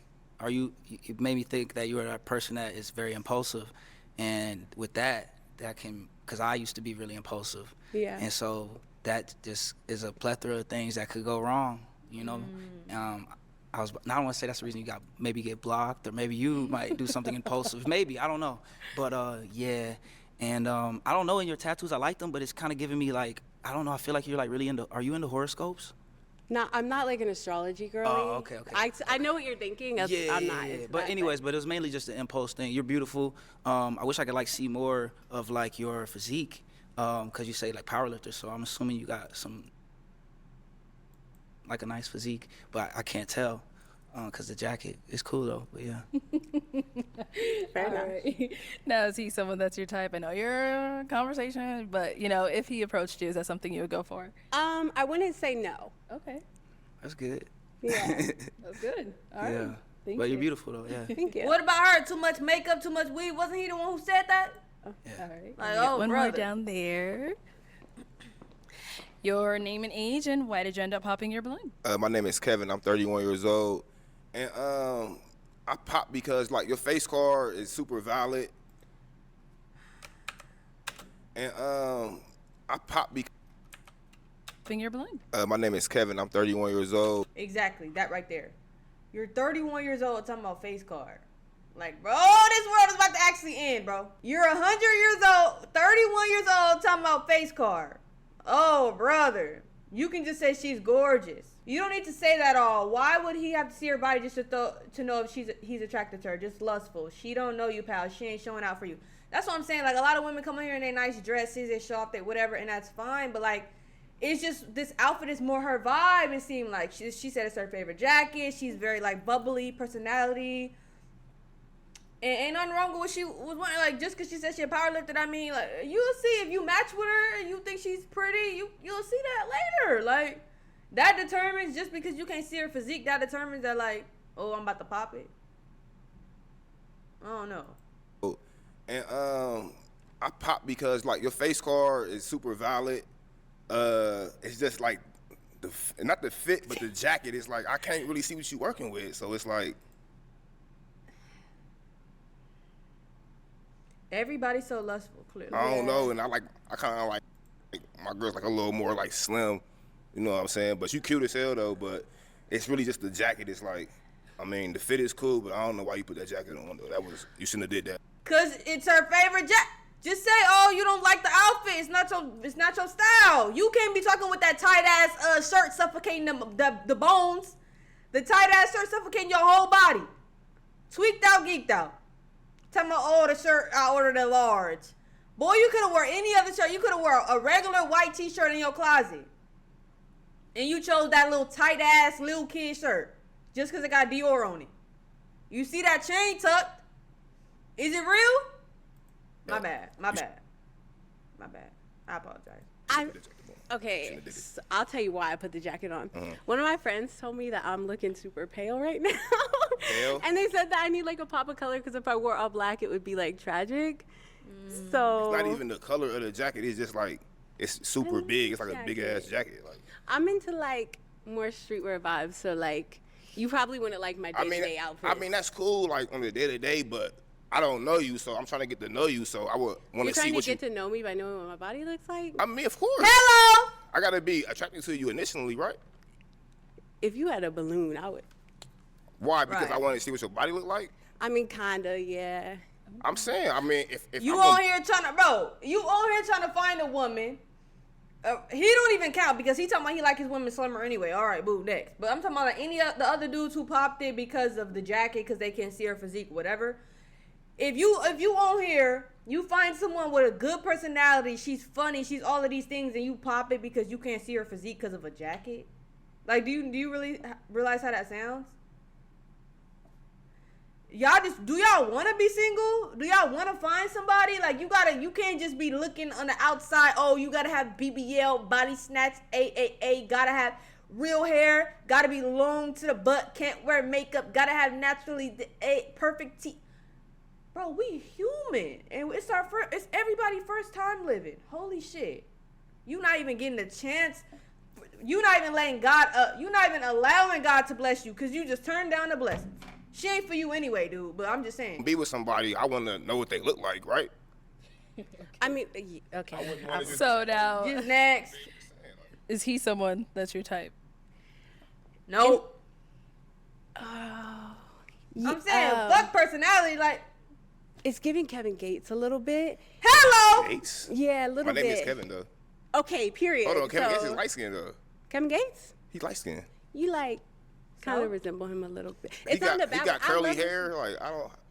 it made me think that you are a person that is very impulsive, and with that can, because I used to be really impulsive. Yeah. And so that just is a plethora of things that could go wrong, you know. I don't want to say that's the reason you maybe get blocked, or maybe you might do something impulsive. Maybe, I don't know. But yeah, and I don't know, in your tattoos, I like them, but it's kind of giving me like, I don't know, I feel like you're like really are you into horoscopes? No, I'm not like an astrology girly. Oh, okay. I know what you're thinking. I'm not. Into But that, anyways, but it was mainly just the impulse thing. You're beautiful. I wish I could like see more of like your physique, because you say like powerlifter, so I'm assuming you got some like a nice physique, but I can't tell because the jacket is cool though. But yeah. Fair All enough. right. Now, is he someone that's your type? I know you're a conversation, but you know, if he approached you, is that something you would go for? I wouldn't say no. Okay. That's good. Yeah. That's good. All right. Yeah. Thank But you. you're beautiful though. Yeah. Thank you. What about her? Too much makeup, too much weed. Wasn't he the one who said that? All right. Like, We got oh, one brother. more down there. Your name and age, and why did you end up popping your balloon? My name is Kevin. I'm 31 years old, and I pop because like your face card is super valid, and I pop because Popping your balloon. my name is Kevin. I'm 31 years old. Exactly, that right there. You're 31 years old talking about face card. Like, bro, this world is about to actually end, bro. You're 100 years old, 31 years old talking about face card. Oh, brother. You can just say she's gorgeous. You don't need to say that all. Why would he have to see her body just to know if he's attracted to her? Just lustful. She don't know you, pal. She ain't showing out for you. That's what I'm saying. Like, a lot of women come in here in their nice dresses, they show off, they whatever, and that's fine. But, like, it's just this outfit is more her vibe. It seemed like she said it's her favorite jacket. She's very, like, bubbly personality. And ain't nothing wrong with what she was wanting. Like, just because she said she a powerlifter, I mean, like, you'll see if you match with her and you think she's pretty, you'll see that later. Like, that determines, just because you can't see her physique, that determines that, like, oh, I'm about to pop it. I don't know. And I pop because like your face card is super valid. It's just like not the fit, but the jacket is like I can't really see what you're working with. So it's like Everybody's so lustful, clearly. I don't know, and I kind of like my girl's like a little more like slim, you know what I'm saying? But you cute as hell though, but it's really just the jacket. It's like, I mean, the fit is cool, but I don't know why you put that jacket on though. You shouldn't have did that. Cause it's her favorite jacket. Just say, oh, you don't like the outfit. It's not your style. You can't be talking with that tight ass shirt suffocating the bones. The tight ass shirt suffocating your whole body. Tweaked out, geeked out. Tell me, oh, the shirt I ordered a large. Boy, you could have wore any other shirt. You could have wore a regular white t-shirt in your closet. And you chose that little tight ass little kid shirt. Just because it got Dior on it. You see that chain tucked? Is it real? My bad. I apologize. Okay, so I'll tell you why I put the jacket on. One of my friends told me that I'm looking super pale right now. Pale? And they said that I need like a pop of color because if I wore all black, it would be like tragic. So It's not even the color of the jacket. It's just like, it's super big. It's like a big ass jacket. Like, I'm into like more streetwear vibes. So like, you probably wouldn't like my day-to-day outfit. I mean, that's cool like on the day-to-day, but I don't know you, so I'm trying to get to know you, so I would want to see what you... You're trying to get to know me by knowing what my body looks like? I mean, of course. Hello! I got to be attracted to you initially, right? If you had a balloon, I would. Why? Because I want to see what your body look like? I mean, kinda, yeah. I'm saying, I mean, if you I'm on here trying to find a woman. He don't even count because he talking about he like his women slimmer anyway. All right, boo, next. But I'm talking about like any of the other dudes who popped it because of the jacket, because they can't see her physique, whatever. If you on here, you find someone with a good personality, she's funny, she's all of these things, and you pop it because you can't see her physique because of a jacket. Like, do you really realize how that sounds? Do y'all want to be single? Do y'all want to find somebody? Like, you can't just be looking on the outside. Oh, you gotta have BBL, body snatch, AAA, gotta have real hair, gotta be long to the butt, can't wear makeup, gotta have naturally perfect teeth. Bro, we human, and it's everybody's first time living. Holy shit, you not even getting a chance. You not even letting God up. You not even allowing God to bless you because you just turned down the blessings. She ain't for you anyway, dude. But I'm just saying. Be with somebody, I want to know what they look like, right? I mean, okay. So now, Just next. is he someone that's your type? Nope. I'm saying, fuck personality, like. It's giving Kevin Gates a little bit. Hello! Gates? Yeah, a little bit. My name is Kevin, though. Okay, period. Hold on, Kevin Gates is light-skinned, though. Kevin Gates? He's light-skinned. You, like, kind of resemble him a little bit. He got curly hair. Like,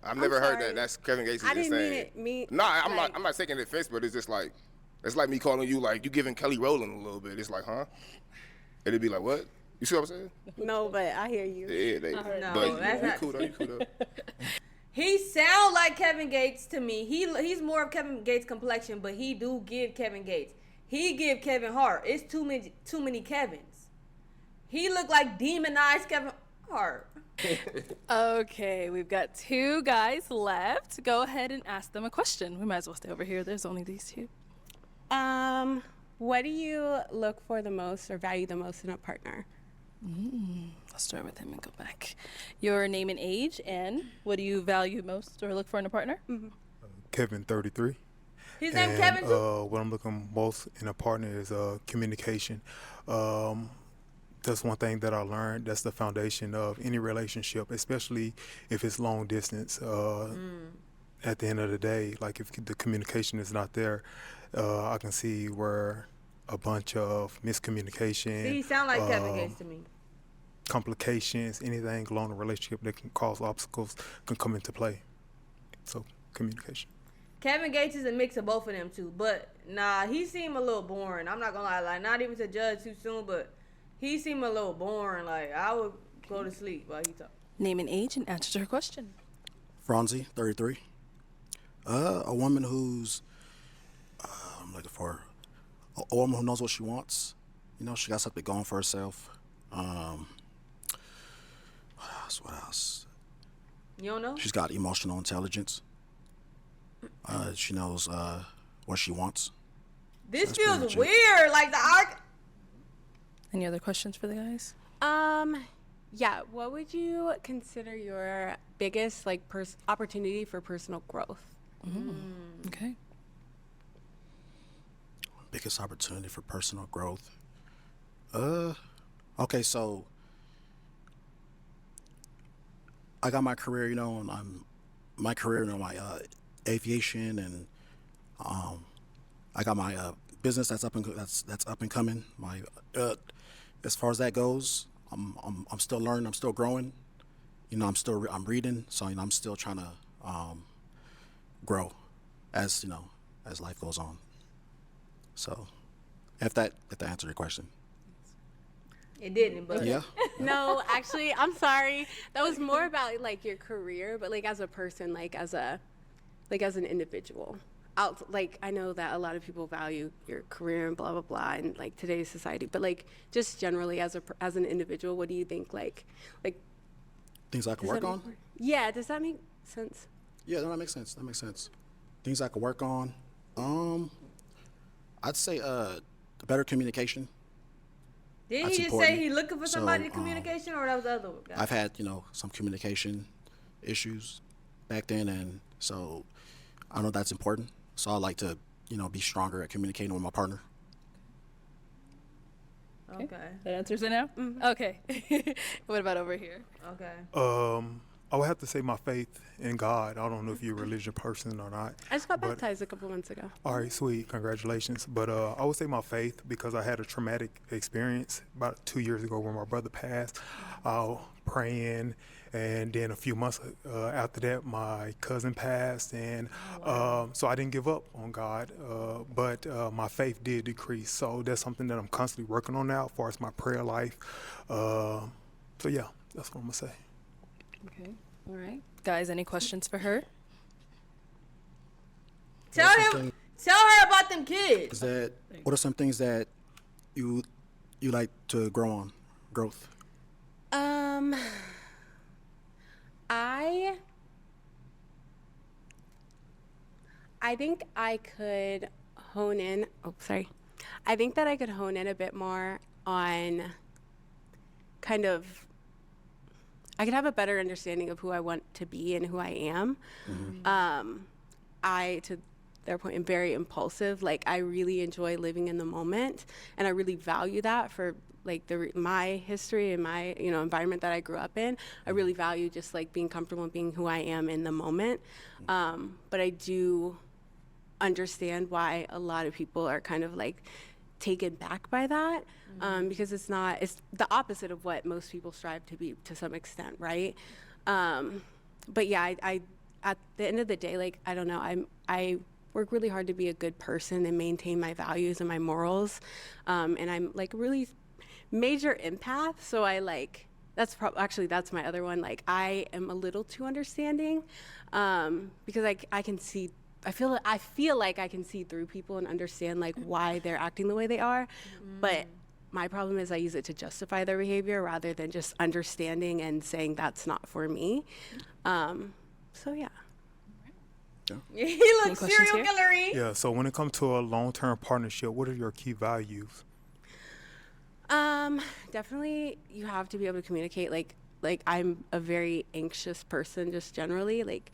I've never heard that. That's Kevin Gates. I didn't mean it. I'm not taking offense, but it's just like, it's like me calling you, like, you giving Kelly Rowland a little bit. It's like, huh? It'd be like, what? You see what I'm saying? No, but I hear you. Yeah, you cool though. He sound like Kevin Gates to me. He's more of Kevin Gates' complexion, but he do give Kevin Gates. He give Kevin Hart. It's too many Kevins. He look like demonized Kevin Hart. Okay, we've got 2 guys left. Go ahead and ask them a question. We might as well stay over here. There's only these 2. What do you look for the most or value the most in a partner? I'll start with him and go back. Your name and age, and what do you value most or look for in a partner? Kevin, 33. His name Kevin too? What I'm looking most in a partner is communication. That's one thing that I learned. That's the foundation of any relationship, especially if it's long distance. At the end of the day, like if the communication is not there, I can see where a bunch of miscommunication. See, he sound like Kevin Gates to me. Complications, anything along the relationship that can cause obstacles can come into play. So, communication. Kevin Gates is a mix of both of them too, but nah, he seemed a little boring. I'm not gonna lie, like not even to judge too soon, but he seemed a little boring. Like I would go to sleep while he talk. Name and age and answer to her question. Franzi, 33. A woman who's I'm looking for a woman who knows what she wants. You know, she got something going for herself. What else? You don't know? She's got emotional intelligence. She knows what she wants. This feels weird. Like the arc. Any other questions for the guys? Yeah. What would you consider your biggest like opportunity for personal growth? Okay. Biggest opportunity for personal growth. Okay, so I got my career, and my career, my aviation, and I got my business that's up and coming. My as far as that goes, I'm still learning, I'm still growing. I'm reading, so I'm still trying to grow as as life goes on. So, if that answered your question. It didn't, but Yeah. No, actually, I'm sorry. That was more about like your career, but like as a person, like as an individual. Like I know that a lot of people value your career and blah blah blah in like today's society, but like just generally as an individual, what do you think like Things I can work on? Yeah, does that make sense? Yeah, no, that makes sense. That makes sense. Things I could work on. I'd say better communication. didn't That's he just important. say he looking for So, somebody to communication, or that was the other guy? I've had some communication issues back then, and so I know that's important. So I like to be stronger at communicating with my partner. Okay. That answers it now? Okay. What about over here? Okay. I would have to say my faith in God. I don't know if you're a religious person or not. I just got but- baptized a couple months ago. All right, sweet. Congratulations. But I would say my faith, because I had a traumatic experience about 2 years ago when my brother passed. Praying, and then a few months after that, my cousin passed, and so I didn't give up on God, but my faith did decrease. So that's something that I'm constantly working on now as far as my prayer life. So yeah, that's what I'm going to say. Okay. All right. Guys, any questions for her? Tell her about them kids. What are some things that you like to growth? I think I could hone in. Oh, sorry. I think that I could hone in a bit more on kind of. I could have a better understanding of who I want to be and who I am. To their point, am very impulsive. Like I really enjoy living in the moment, and I really value that for like my history and my environment that I grew up in. I really value just like being comfortable and being who I am in the moment. But I do understand why a lot of people are kind of like taken back by that, because it's the opposite of what most people strive to be to some extent, right? But yeah, I at the end of the day, like I don't know, I work really hard to be a good person and maintain my values and my morals, and I'm like really major empath, so I like that's my other one. Like I am a little too understanding, because I can see. I feel like I can see through people and understand like why they're acting the way they are, but my problem is I use it to justify their behavior rather than just understanding and saying that's not for me. So yeah. He looks questions serial here? killery. Yeah, so when it comes to a long-term partnership, what are your key values? Definitely you have to be able to communicate. Like I'm a very anxious person just generally. Like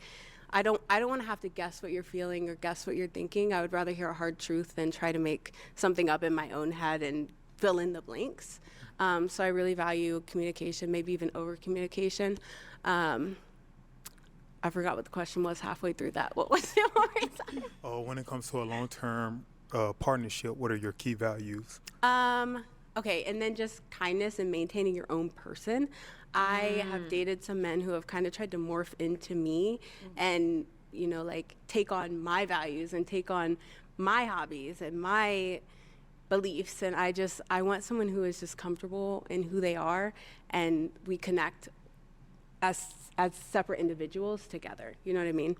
I don't want to have to guess what you're feeling or guess what you're thinking. I would rather hear a hard truth than try to make something up in my own head and fill in the blanks. So I really value communication, maybe even over communication. I forgot what the question was halfway through that. What was it? One more time? When it comes to a long-term partnership, what are your key values? Okay, and then just kindness and maintaining your own person. I have dated some men who have kind of tried to morph into me and, like take on my values and take on my hobbies and my beliefs. And I want someone who is just comfortable in who they are, and we connect as separate individuals together, you know what I mean?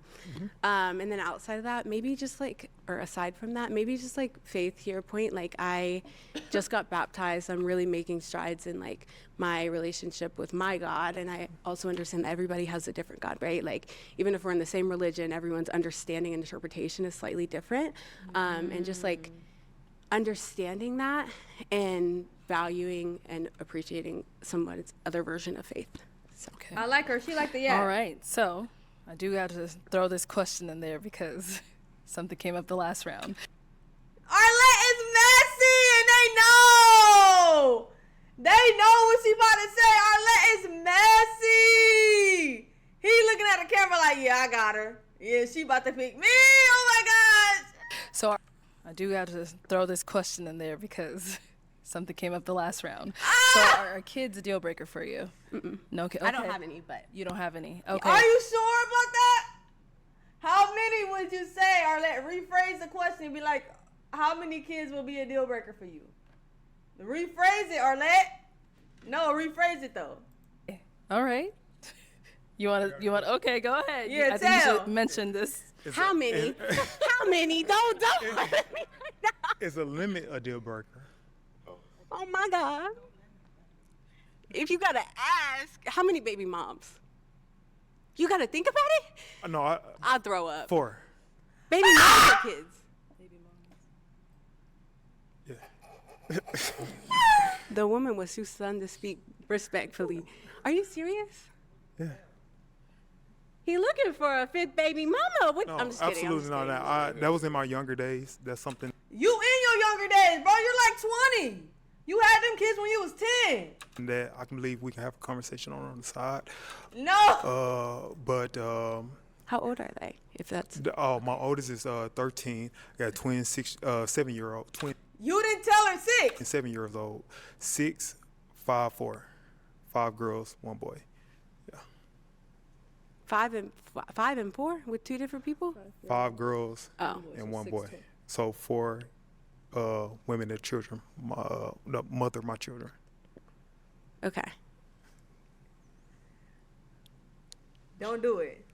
And then outside of that, maybe just like, or aside from that, maybe just like faith, to your point, like I just got baptized. I'm really making strides in like my relationship with my God. And I also understand that everybody has a different God, right? Like even if we're in the same religion, everyone's understanding and interpretation is slightly different. And just like understanding that and valuing and appreciating someone's other version of faith. So. Okay. I like her. She like the yeah. All right. So, I do have to throw this question in there because something came up the last round. Arlette is messy and they know. They know what she about to say. Arlette is messy. He looking at the camera like, yeah, I got her. Yeah, she about to pick me. Oh my gosh. So I do have to throw this question in there because something came up the last round. So are kids a deal breaker for you? No kid. I don't have any, but You don't have any. Okay. Are you sure about that? How many would you say, Arlette? Rephrase the question and be like, how many kids will be a deal breaker for you? Rephrase it, Arlette. No, rephrase it though. All right. You want? Okay, go ahead. Yeah, I think you tell. should mention this. how many? How many? Don't. Is a limit a deal breaker? Oh my God. If you gotta ask, how many baby moms? You gotta think about it? No, I'll throw up. 4. Baby moms or kids? Yeah. The woman was too stunned to speak respectfully. Are you serious? Yeah. He looking for a 5th baby mama. What? No, I'm just kidding. absolutely not. That was in my younger days. That's something. You in your younger days, bro. You're like 20. You had them kids when you was 10. That I can believe we can have a conversation on the side. No. But How old are they? If that's my oldest is 13. I got twin 7-year-old, twin You didn't tell her 6. and 7 years old. 6, 5, 4, 5 girls, 1 boy. 5 and 4 with 2 different people? 5 girls Oh. and 1 boy. So 4 women and children. The mother of my children. Okay. Don't do it.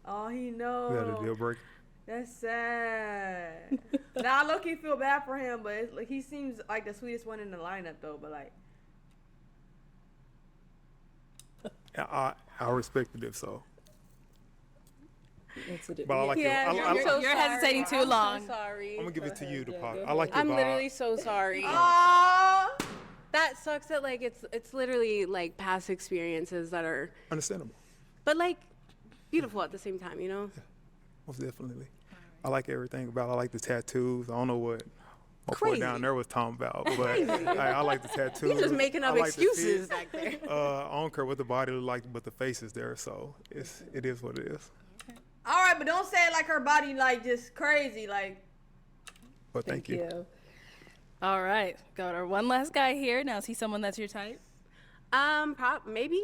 Oh, he knows. Is that a deal breaker? That's sad. Now, I low-key feel bad for him, but it's like he seems like the sweetest one in the lineup, though. But like, I respected it so. But I like Yeah, You're hesitating too long. I'm so sorry. I'm gonna give it to you, Deepak. I like your I'm vibe. literally so sorry. aww. That sucks that like it's literally like past experiences that are Understandable. but like beautiful at the same time, you know? Most definitely. I like everything about it. I like the tattoos. I don't know what my boy Crazy. down there was talking about, but I like the tattoos. He's just making up I like the excuses fit. back there. I don't care what the body look like, but the face is there, so it is what it is. All right, but don't say it like her body like just crazy. Like, But thank you. All right, got our one last guy here. Now, is he someone that's your type? Maybe.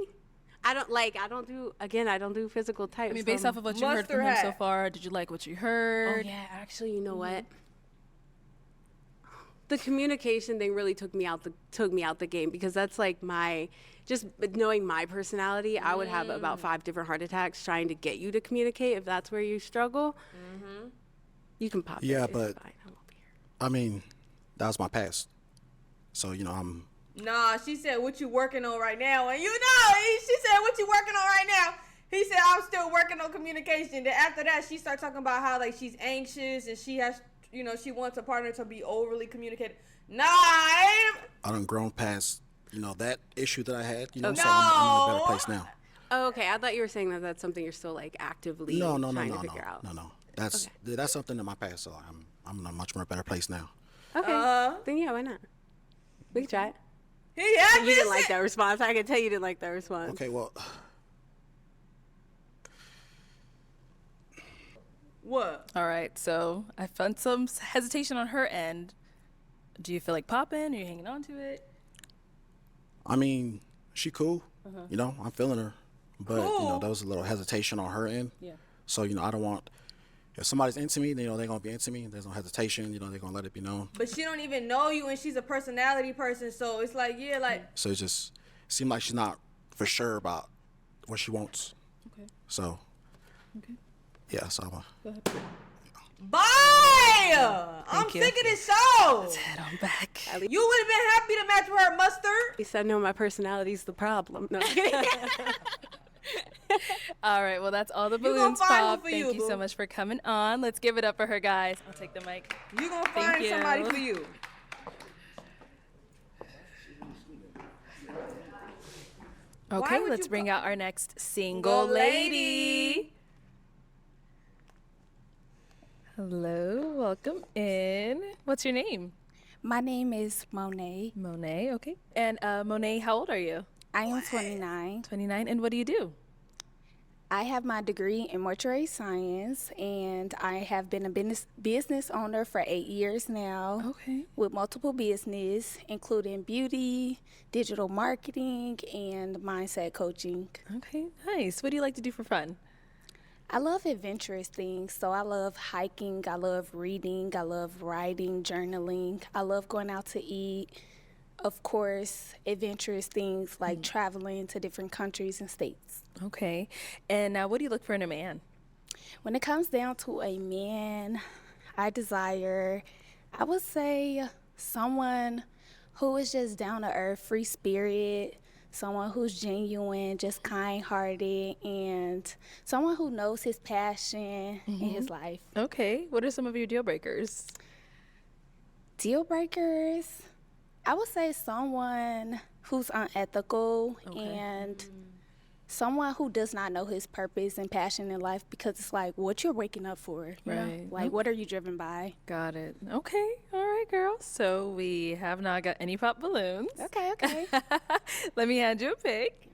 I don't do physical types. I mean, based off of what you heard from him so hat. far, did you like what you Oh heard? yeah, actually, you know what? The communication thing really took me out the game because that's like just knowing my personality, I would have about 5 different heart attacks trying to get you to communicate. If that's where you struggle, you can pop. Yeah, it. It's but fine. I'm over here. I mean, that was my past. So, I'm nah, she said, what you working on right now? And she said, what you working on right now? He said, I'm still working on communication. Then after that, she started talking about how like she's anxious and she has, she wants a partner to be overly communicative. Nah, I done grown past, that issue that I had, so No. I'm in a better place now. Oh, okay. I thought you were saying that that's something you're still like actively No, trying to figure out. No. That's something in my past, so I'm in a much more better place now. Okay. Then yeah, why not? We can try it. He had You didn't like that response. I can tell you didn't like that response. Okay, well, What? All right, so I found some hesitation on her end. Do you feel like popping? Are you hanging on to it? I mean, she cool. I'm feeling her. But, Cool. there was a little hesitation on her end. Yeah. So, I don't want, if somebody's into me, they're going to be into me. There's no hesitation, they're going to let it be known. But she don't even know you, and she's a personality person, so it's like, yeah, like. So it just seemed like she's not for sure about what she wants. Okay. So, yeah, so I'm Go ahead. Bye! I'm you. sick of this show. Let's head on back. You would have been happy to match with her mustard. He said, no, my personality's the problem. No, I'm kidding. All right, well, that's all the gonna balloons find one pop. for Thank you, you so boo. much for coming on. Let's give it up for her, guys. I'll take the mic. You gonna Thank find somebody you. for you. Okay, would let's you bring call- out our next single lady. Hello, welcome in. What's your name? My name is Monet. Monet, okay. And Monet, how old are you? I am 29. 29, and what do you do? I have my degree in mortuary science, and I have been a business owner for 8 years now. Okay. With multiple business, including beauty, digital marketing, and mindset coaching. Okay, nice. What do you like to do for fun? I love adventurous things. So I love hiking, I love reading, I love writing, journaling. I love going out to eat. Of course, adventurous things like traveling to different countries and states. Okay. And what do you look for in a man? When it comes down to a man, I desire, I would say, someone who is just down to earth, free spirit, someone who's genuine, just kind-hearted, and someone who knows his passion in his life. Okay. What are some of your deal breakers? Deal breakers? I would say someone who's unethical and someone who does not know his purpose and passion in life, because it's like what you're waking up for. You know? Right. Like, what are you driven by? Got it. Okay. All right, girls. So we have not got any pop balloons. Okay. Let me hand you a pick.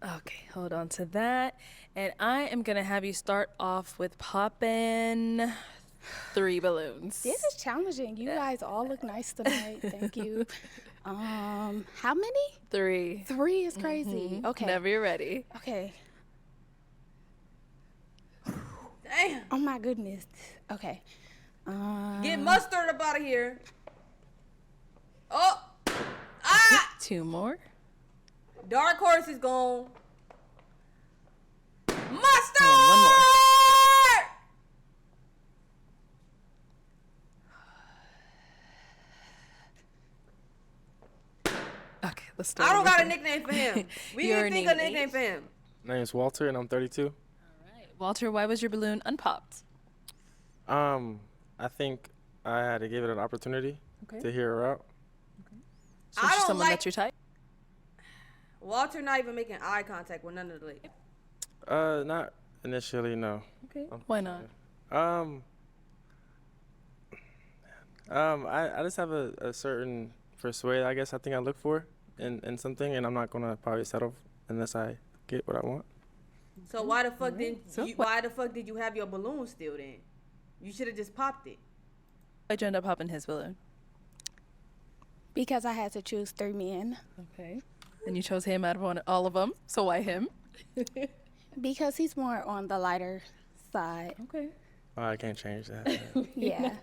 Okay, hold on to that. And I am going to have you start off with popping 3 balloons. This is challenging. You guys all look nice tonight. Thank you. How many? 3. 3 is crazy. Okay. Whenever you're ready. Okay. Damn. Oh my goodness. Okay. Get mustard up out of here. Oh. 2 more. Dark horse is gone. Mustard! And 1 more. Okay, let's start. I don't over got a here. nickname for him. We Your didn't think of a name nickname is? for him. My name's Walter, and I'm 32. Walter, why was your balloon unpopped? I think I had to give it an opportunity Okay. to hear her out. So I she's don't someone like- that's your type? Walter not even making eye contact with none of the ladies. Not initially, no. Okay. Why not? I just have a certain persuade, I guess, I think I look for in something, and I'm not gonna probably settle unless I get what I want. So why the fuck So why the fuck did you have your balloon still then? You should have just popped it. Why'd you end up popping his balloon? Because I had to choose 3 men. Okay. And you chose him out of all of them. So why him? Because he's more on the lighter side. Okay. Oh, I can't change that. Yeah.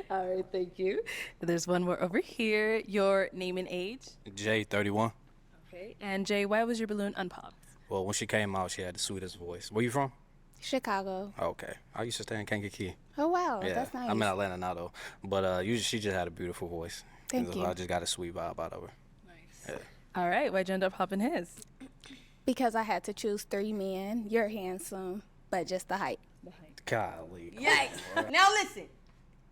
All right, thank you. There's one more over here. Your name and age. Jay, 31. Okay. And Jay, why was your balloon unpopped? Well, when she came out, she had the sweetest voice. Where you from? Chicago. Okay. I used to stay in Kankakee. Oh, wow. Yeah. That's nice. I'm in Atlanta now, though. But she just had a beautiful voice. Thank And you. I just got a sweet vibe out of her. Nice. Yeah. All right, why'd you end up popping his? Because I had to choose 3 men. You're handsome, but just the height. Golly. Yikes. Now listen,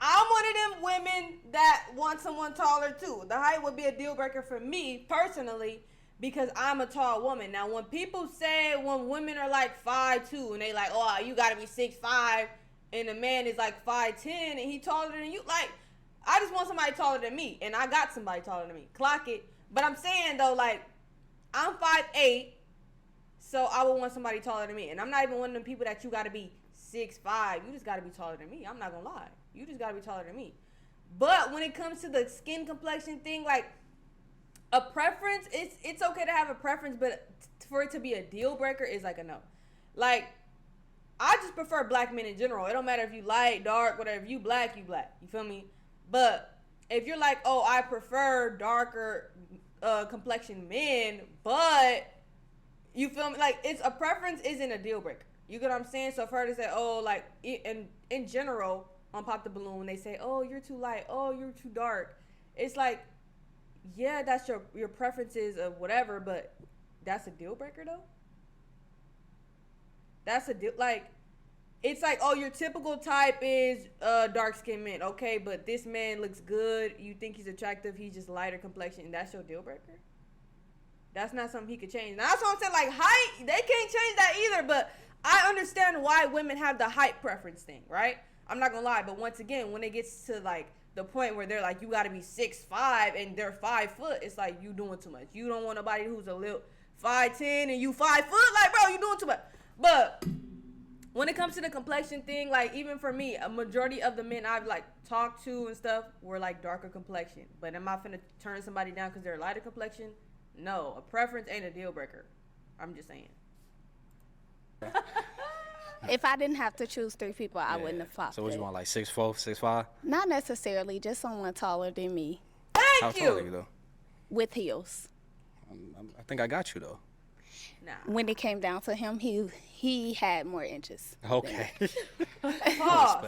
I'm one of them women that want someone taller too. The height would be a deal breaker for me personally because I'm a tall woman. Now when people say when women are like 5'2" and they like, oh, you gotta be 6'5", and a man is like 5'10" and he taller than you, like, I just want somebody taller than me, and I got somebody taller than me. Clock it. But I'm saying though, like, I'm 5'8", so I would want somebody taller than me. And I'm not even one of them people that you gotta be 6'5". You just gotta be taller than me. I'm not gonna lie. You just gotta be taller than me. But when it comes to the skin complexion thing, like, a preference, it's okay to have a preference, but for it to be a deal breaker is like a no. Like, I just prefer black men in general. It don't matter if you light, dark, whatever. If you black, you black. You feel me? But if you're like, oh, I prefer darker complexion men, but you feel me? Like, it's a preference isn't a deal breaker. You get what I'm saying? So for her to say, oh, like, in general, on Pop the Balloon, they say, oh, you're too light, oh, you're too dark. It's like, yeah, that's your preferences of whatever, but that's a deal breaker though. That's a deal. Like, it's like, oh, your typical type is dark skinned men, okay, but this man looks good. You think he's attractive? He's just lighter complexion, and that's your deal breaker. That's not something he could change. Now, that's what I'm saying. Like, height, they can't change that either. But I understand why women have the height preference thing, right? I'm not gonna lie, but once again, when it gets to like the point where they're like, you gotta be 6'5" and they're 5 foot, it's like you doing too much. You don't want nobody who's a little 5'10" and you 5 foot, like, bro, you doing too much. But when it comes to the complexion thing, like, even for me, a majority of the men I've like talked to and stuff were like darker complexion. But am I finna turn somebody down because they're a lighter complexion? No, a preference ain't a deal breaker. I'm just saying. If I didn't have to choose 3 people, I wouldn't have popped So what it. you want, like 6'4", 6'5"? Not necessarily, just someone taller than me. How tall are you though? With heels. I think I got you though. Nah. When it came down to him, he had more inches. Okay. Pause.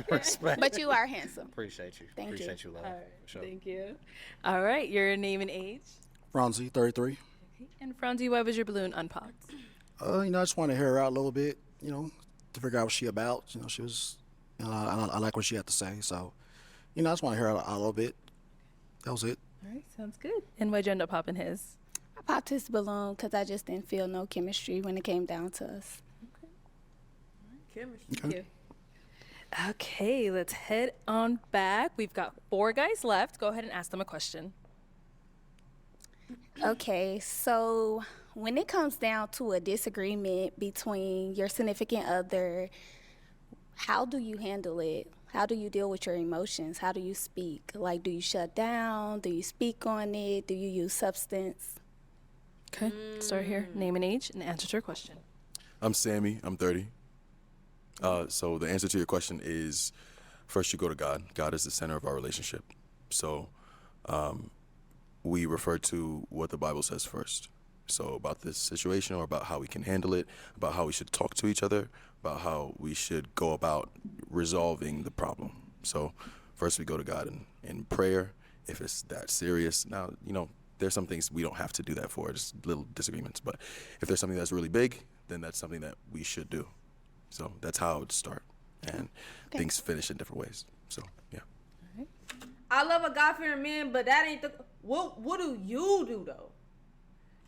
Respect. But you are handsome. Appreciate you. Thank you. Appreciate you, love. All right, For sure. thank you. All right, your name and age. Franzi, 33. And Franzi, why was your balloon unpopped? I just want to hear her out a little bit, to figure out what she about. She was, I like what she had to say. So, I just want to hear her out a little bit. That was it. All right, sounds good. And why'd you end up popping his? I popped his balloon because I just didn't feel no chemistry when it came down to us. Chemistry. Okay, let's head on back. We've got 4 guys left. Go ahead and ask them a question. Okay, so when it comes down to a disagreement between your significant other, how do you handle it? How do you deal with your emotions? How do you speak? Like, do you shut down? Do you speak on it? Do you use substance? Okay, start here. Name and age and answer to your question. I'm Sammy. I'm 30. So the answer to your question is, first you go to God. God is the center of our relationship. So we refer to what the Bible says first. So about this situation, or about how we can handle it, about how we should talk to each other, about how we should go about resolving the problem. So first we go to God in prayer. If it's that serious, now, there's some things we don't have to do that for, just little disagreements. But if there's something that's really big, then that's something that we should do. So that's how it would start. And things finish in different ways. So, yeah. I love a God-fearing man, but that ain't the... What do you do, though?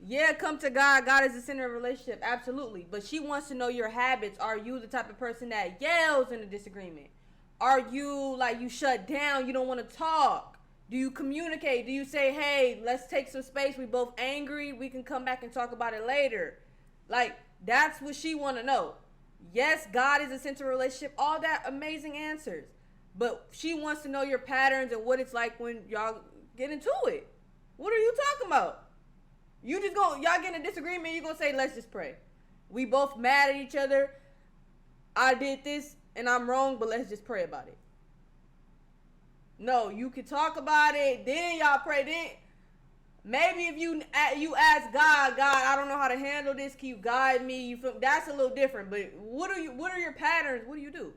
Yeah, come to God. God is the center of a relationship. Absolutely. But she wants to know your habits. Are you the type of person that yells in a disagreement? Are you, like, you shut down? You don't want to talk? Do you communicate? Do you say, hey, let's take some space. We both angry. We can come back and talk about it later. Like, that's what she want to know. Yes, God is the center of a relationship. All that amazing answers. But she wants to know your patterns and what it's like when y'all get into it. What are you talking about? Y'all get in a disagreement, you gonna say, let's just pray. We both mad at each other. I did this and I'm wrong, but let's just pray about it. No, you can talk about it, then y'all pray. Then maybe if you ask God, I don't know how to handle this. Can you guide me? You feel, that's a little different. But what are your patterns? What do you do?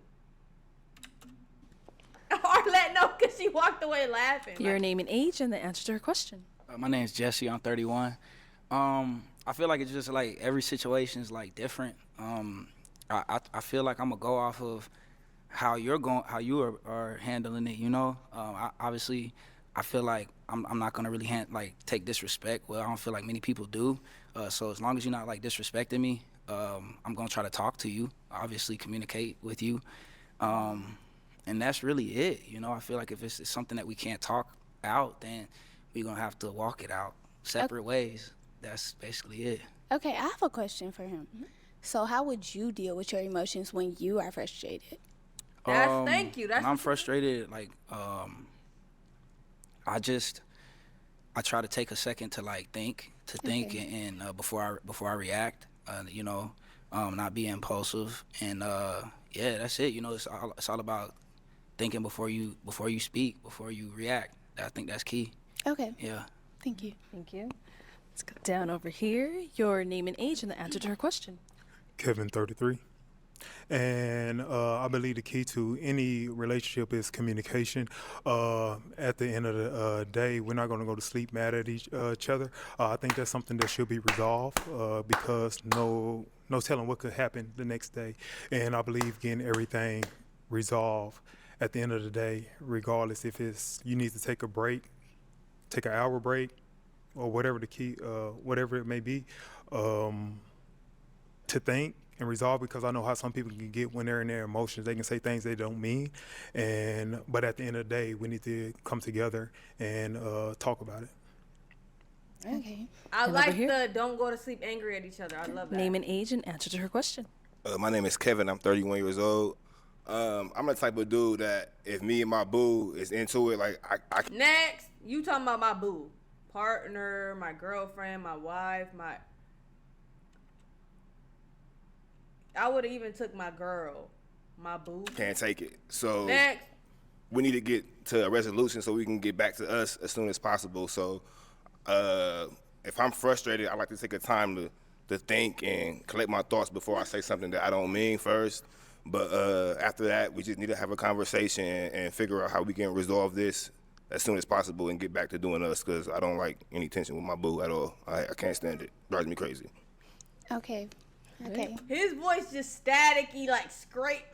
Arlette, no, because she walked away laughing. Your name and age and the answer to her question. My name's Jesse. I'm 31. I feel like it's just like every situation is like different. I feel like I'm gonna go off of how you are handling it. Obviously, I feel like I'm not gonna really take disrespect. Well, I don't feel like many people do. So as long as you're not like disrespecting me, I'm gonna try to talk to you. Obviously, communicate with you. And that's really it. I feel like if it's something that we can't talk out, then we're going to have to walk it out separate ways. That's basically it. Okay, I have a question for him. So how would you deal with your emotions when you are frustrated? Thank you. When I'm frustrated, I try to take a second to think and before I react, not be impulsive. And that's it. It's all about thinking before you speak, before you react. I think that's key. Okay. Yeah. Thank you. Thank you. Let's go down over here. Your name and age and the answer to her question. Kevin, 33. And I believe the key to any relationship is communication. At the end of the day, we're not going to go to sleep mad at each other. I think that's something that should be resolved because no telling what could happen the next day. And I believe getting everything resolved at the end of the day, regardless if you need to take a break, take an hour break, or whatever whatever it may be, to think and resolve, because I know how some people can get when they're in their emotions. They can say things they don't mean, but at the end of the day, we need to come together and talk about it. Okay. I And like over here? the don't go to sleep angry at each other. I love that. Name and age and answer to her question. My name is Kevin. I'm 31 years old. I'm the type of dude that if me and my boo is into it, like I Next, you talking about my boo, partner, my girlfriend, my wife, I would have even took my girl, my boo. can't take it. So Next. we need to get to a resolution so we can get back to us as soon as possible. So if I'm frustrated, I like to take a time to think and collect my thoughts before I say something that I don't mean first. But after that, we just need to have a conversation and figure out how we can resolve this as soon as possible and get back to doing us, because I don't like any tension with my boo at all. I can't stand it. Drives me crazy. Okay. Okay. His voice just staticky, like scrape.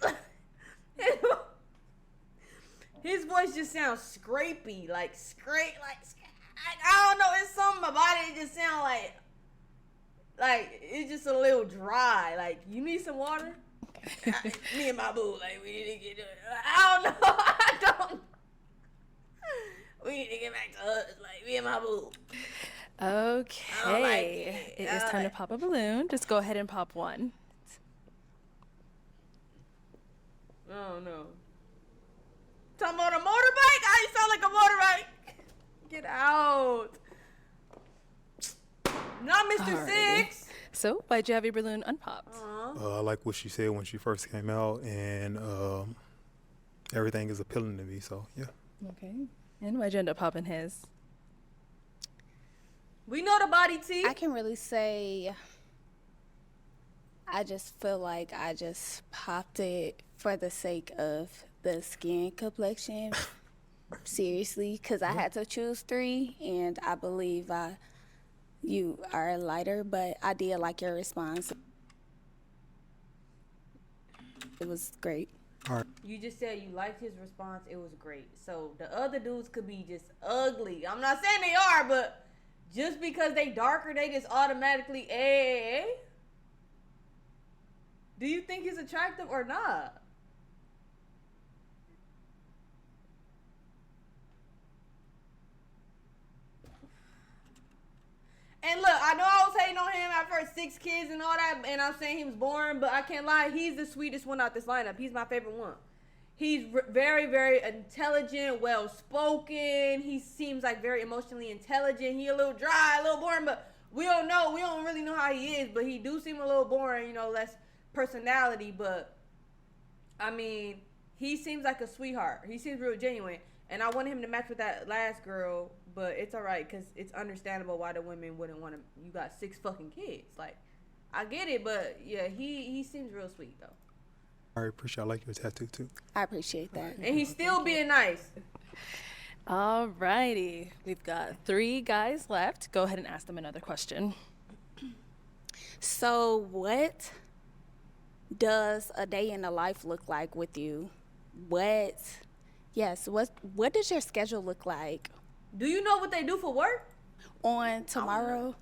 His voice just sounds scrapey, like scrape, I don't know. It's something about it. It just sounds like it's just a little dry. Like, you need some water? Me and my boo, like, we need to get. I don't know. I don't. We need to get back to us, like me and my boo. Okay. It is time to pop a balloon. Just go ahead and pop one. Oh no. Talking about a motorbike? I sound like a motorbike. Get out. Not Mr. Alrighty. Six. So, why'd you have your balloon unpopped? I like what she said when she first came out, and everything is appealing to me. So yeah. Okay. And why'd you end up popping his? We know the body T. I can really say I just feel like I just popped it for the sake of the skin complexion. Seriously, because I had to choose 3, and I believe you are lighter, but I did like your response. It was great. All right. You just said you liked his response. It was great. So the other dudes could be just ugly. I'm not saying they are, but just because they darker, they just automatically, Do you think he's attractive or not? And look, I know I was hating on him at first, 6 kids and all that, and I'm saying he was boring, but I can't lie, he's the sweetest one out this lineup. He's my favorite one. He's very, very intelligent, well-spoken. He seems like very emotionally intelligent. He a little dry, a little boring, but we don't know. We don't really know how he is, but he do seem a little boring, you know, less personality. But, I mean, he seems like a sweetheart. He seems real genuine. And I wanted him to match with that last girl, but it's all right because it's understandable why the women wouldn't want him. You got 6 fucking kids. Like, I get it, but, yeah, he seems real sweet, though. I appreciate. I like your tattoo too. I appreciate that. And he's still being nice. Alrighty. We've got 3 guys left. Go ahead and ask them another question. So what does a day in the life look like with you? What does your schedule look like? Do you know what they do for work? On tomorrow?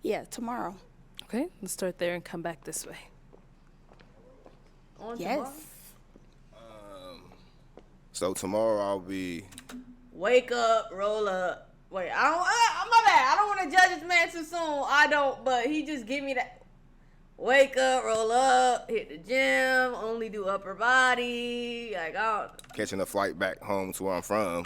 Yeah, tomorrow. Okay, let's start there and come back this way. On Yes. tomorrow? So tomorrow I'll be. Wake up, roll up. Wait, my bad. I don't want to judge this man too soon. I don't, but he just give me that. Wake up, roll up, hit the gym, only do upper body. Like, Catching a flight back home to where I'm from.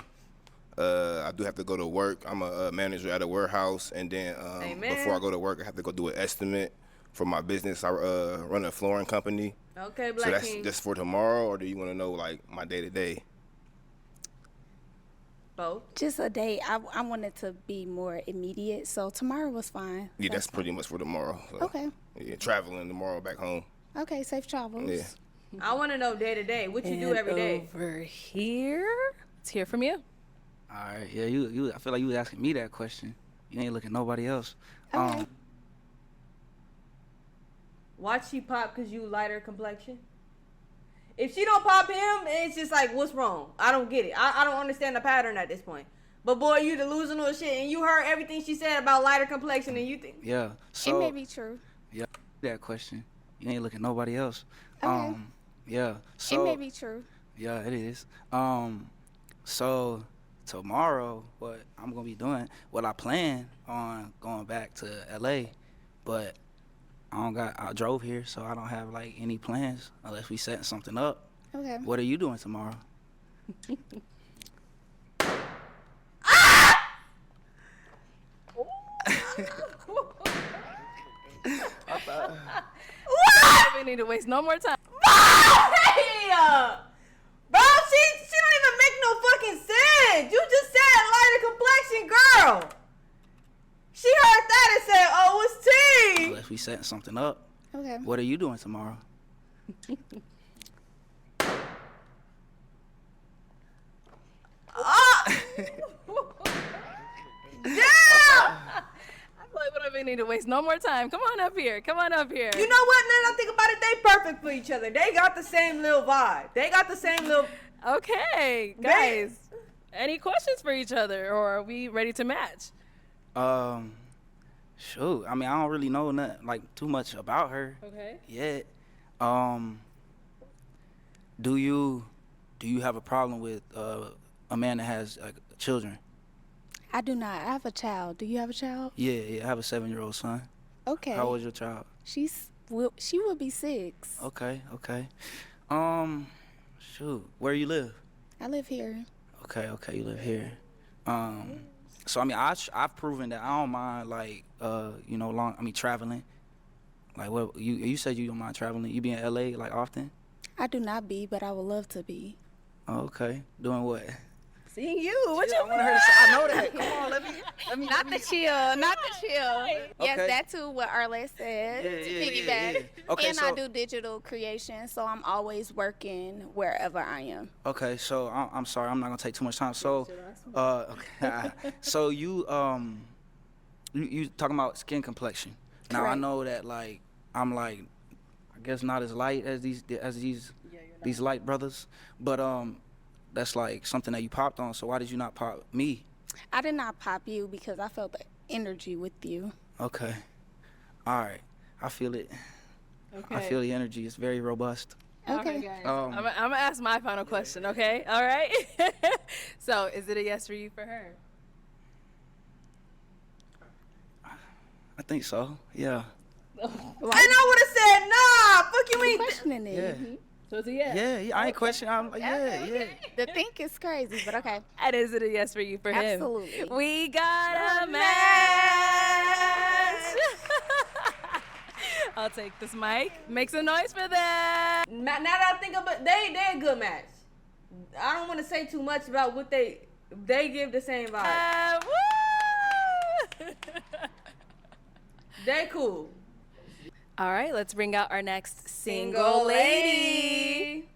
I do have to go to work. I'm a manager at a warehouse, and then before I go to work, I have to go do an estimate for my business. I run a flooring company. Okay, Black So that's King. just for tomorrow, or do you want to know like my day to day? Both. Just a day. I wanted to be more immediate, so tomorrow was fine. Yeah, that's pretty much for tomorrow. So, Okay. Yeah, traveling tomorrow back home. Okay, safe travels. Yeah. I want to know day to day. What you do every day? Over here. Let's hear from you. All right, yeah, you. I feel like you was asking me that question. You ain't looking at nobody else. Okay. Watch she pop because you lighter complexion? If she don't pop him, it's just like, what's wrong? I don't get it. I don't understand the pattern at this point. But boy, you delusional shit, and you heard everything she said about lighter complexion, and you think. Yeah. So it may be true. yeah, that question. You ain't looking at nobody else. Okay. Yeah. It may So be true. yeah, it is. So tomorrow, what I'm gonna be doing? Well, I plan on going back to LA, but I drove here, so I don't have like any plans unless we setting something up. Okay. What are you doing tomorrow? We need to waste no more time. Hey, bro, she don't even make no fucking sense. You just said lighter complexion girl. She heard that and said, "Oh, it's tea." Unless we setting something up. Okay. What are you doing tomorrow? Like, what if we need to waste no more time? Come on up here. Come on up here. You know what? Now that I think about it, they perfect for each other. They got the same little vibe. They got the same little. Okay, guys. Any questions for each other, or are we ready to match? Shoot. I mean, I don't really know nothing, like too much about her. Okay. Yet. Do you have a problem with a man that has like children? I do not. I have a child. Do you have a child? Yeah. I have a 7-year-old son. Okay. How old is your child? She will be 6. Okay. Shoot. Where you live? I live here. Okay, you live here. So I mean, I've proven that I don't mind like traveling. Like what you said you don't mind traveling. You be in LA like often? I do not be, but I would love to be. Oh, okay. Doing what? Seeing you. What you I want her to say. I know that. Come on, let me. Not the chill. Yes, Okay. that's what Arlette said. Yeah, to yeah, piggyback. yeah. Okay, and I so- do digital creation, so I'm always working wherever I am. Okay, so I'm sorry, I'm not gonna take too much time. So, okay. So you talking about skin complexion? Now I Correct. know that like I'm like I guess not as light as these light brothers, but that's like something that you popped on. So why did you not pop me? I did not pop you because I felt the energy with you. Okay, all right, I feel it. Okay. I feel the energy. It's very robust. Okay. Guys. I'm gonna ask my final question. Okay. All right. So, is it a yes for you for her? I think so. Yeah. And I would have said, nah, fuck you ain't. Questioning it. Yeah. So it's a yes. Yeah. I ain't questioning. I'm like, yeah. The think is crazy, but okay. And is it a yes for you for him? Absolutely. We got a match. I'll take this mic. Make some noise for them. Now that I think about it, they a good match. I don't want to say too much about what they give the same vibe. Woo! They cool. All right, let's bring out our next single lady.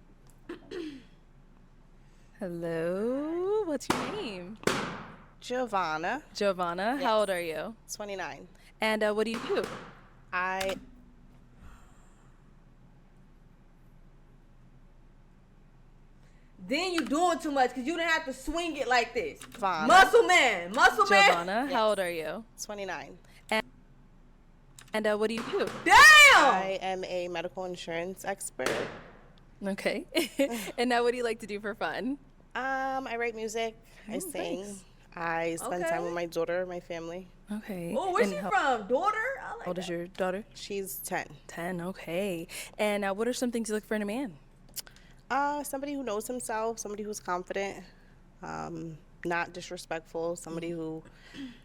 Hello, what's your name? Giovanna. Giovanna, how old are you? 29. And what do you do? Then you doing too much because you didn't have to swing it like this. Giovanna. Muscle man. Giovanna, how old are you? 29. And what do you do? Damn! I am a medical insurance expert. Okay. And now what do you like to do for fun? I write music. I sing. nice. I spend time with my daughter, my family. Okay. Oh, where's And she how from? Daughter? I like How old is your daughter? She's 10. 10, okay. And what are some things you look for in a man? Somebody who knows himself, somebody who's confident, not disrespectful, somebody who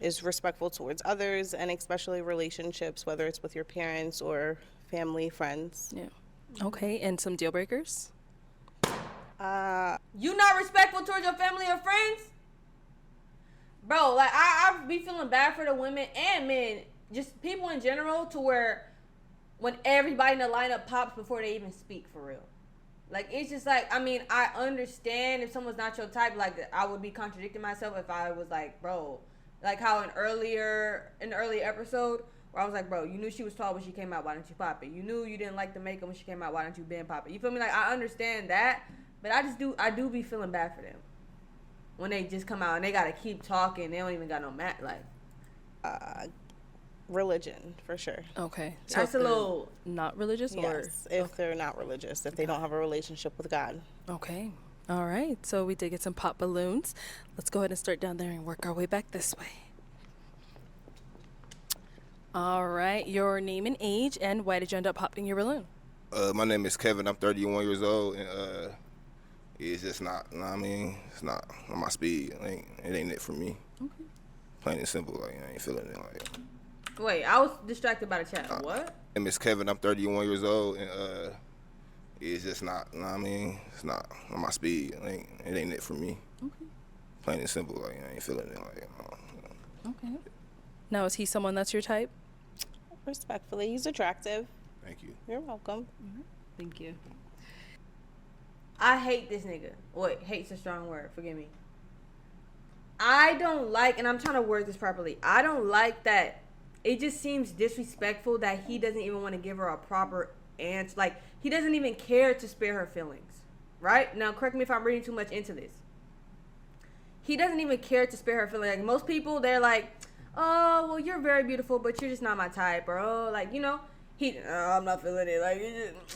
is respectful towards others, and especially relationships, whether it's with your parents or family, friends. Yeah. Okay, and some deal breakers? You not respectful towards your family or friends? Bro, like I be feeling bad for the women and men, just people in general, to where when everybody in the lineup pops before they even speak, for real. Like, it's just like, I mean, I understand if someone's not your type, like, I would be contradicting myself if I was like, bro, like how in the earlier episode, where I was like, bro, you knew she was tall when she came out, why didn't you pop it? You knew you didn't like the makeup when she came out, why didn't you been pop it? You feel me? Like, I understand that, but I do be feeling bad for them. When they just come out and they gotta keep talking, they don't even got no mat, like. religion for sure. Okay. So That's if a they're little. not religious, or Yes, if they're not religious, if they don't have a relationship with God. okay. All right. So we did get some pop balloons. Let's go ahead and start down there and work our way back this way. All right. Your name and age, and why did you end up popping your balloon? My name is Kevin. I'm 31 years old, and it's just not. I mean, it's not on my speed. It ain't it for me. Okay. Plain and simple. Like I ain't feeling it. Like. Wait, I was distracted by the chat. What? My name is Kevin. I'm 31 years old, and it's just not. I mean, it's not on my speed. It ain't it for me. Okay. Plain and simple. Like I ain't feeling it. Like. Okay. Now, is he someone that's your type? Respectfully, he's attractive. Thank you. You're welcome. Thank you. I hate this nigga. Wait, hate's a strong word. Forgive me. I don't like, and I'm trying to word this properly. I don't like that. It just seems disrespectful that he doesn't even want to give her a proper answer. Like, he doesn't even care to spare her feelings. Right? Now, correct me if I'm reading too much into this. He doesn't even care to spare her feelings. Like, most people, they're like, oh, well, you're very beautiful, but you're just not my type. Or, oh, like, you know. I'm not feeling it. Like,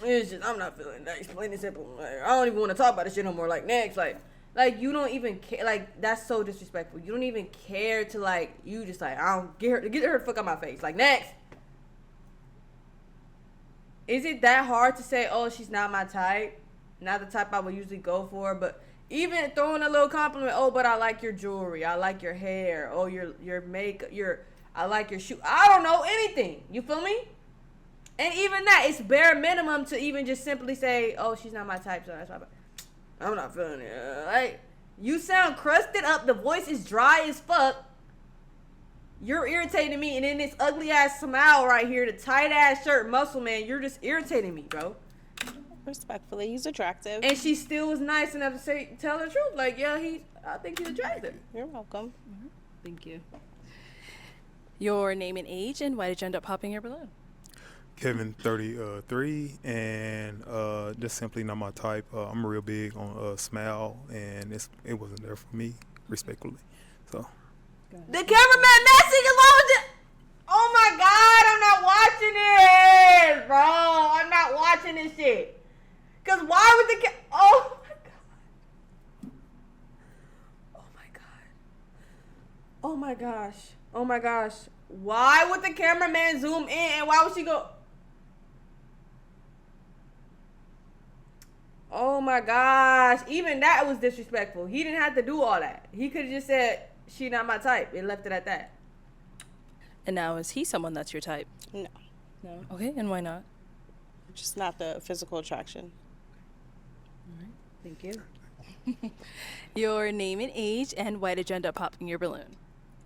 it's just, I'm not feeling it. Like, it's plain and simple. Like, I don't even want to talk about this shit no more. Like, next, like you don't even care. Like, that's so disrespectful. You don't even care to, like, you just like, I don't get her the fuck out my face. Like, next. Is it that hard to say, oh, she's not my type? Not the type I would usually go for, but even throwing a little compliment, oh, but I like your jewelry. I like your hair. Oh, your makeup. I like your shoe. I don't know anything. You feel me? And even that, it's bare minimum to even just simply say, oh, she's not my type, so that's why I'm not feeling it. Like, you sound crusted up. The voice is dry as fuck. You're irritating me. And then this ugly ass smile right here, the tight ass shirt, muscle man, you're just irritating me, bro. Respectfully, he's attractive. And she still was nice enough to tell the truth. Like, yeah, I think he's attractive. You're welcome. Thank you. Your name and age, and why did you end up popping your balloon? Kevin, 33, and just simply not my type. I'm real big on smile, and it wasn't there for me, respectfully. So. The cameraman messing along with it. Oh my God, I'm not watching it, bro. I'm not watching this shit. Cause why would the oh my God. Oh my God. Oh my gosh. Oh my gosh. Why would the cameraman zoom in and why would she go? Oh my gosh. Even that was disrespectful. He didn't have to do all that. He could have just said, she not my type, and left it at that. And now, is he someone that's your type? No. No. Okay, and why not? Just not the physical attraction. All right. Thank you. Your name and age, and why did you end up popping your balloon?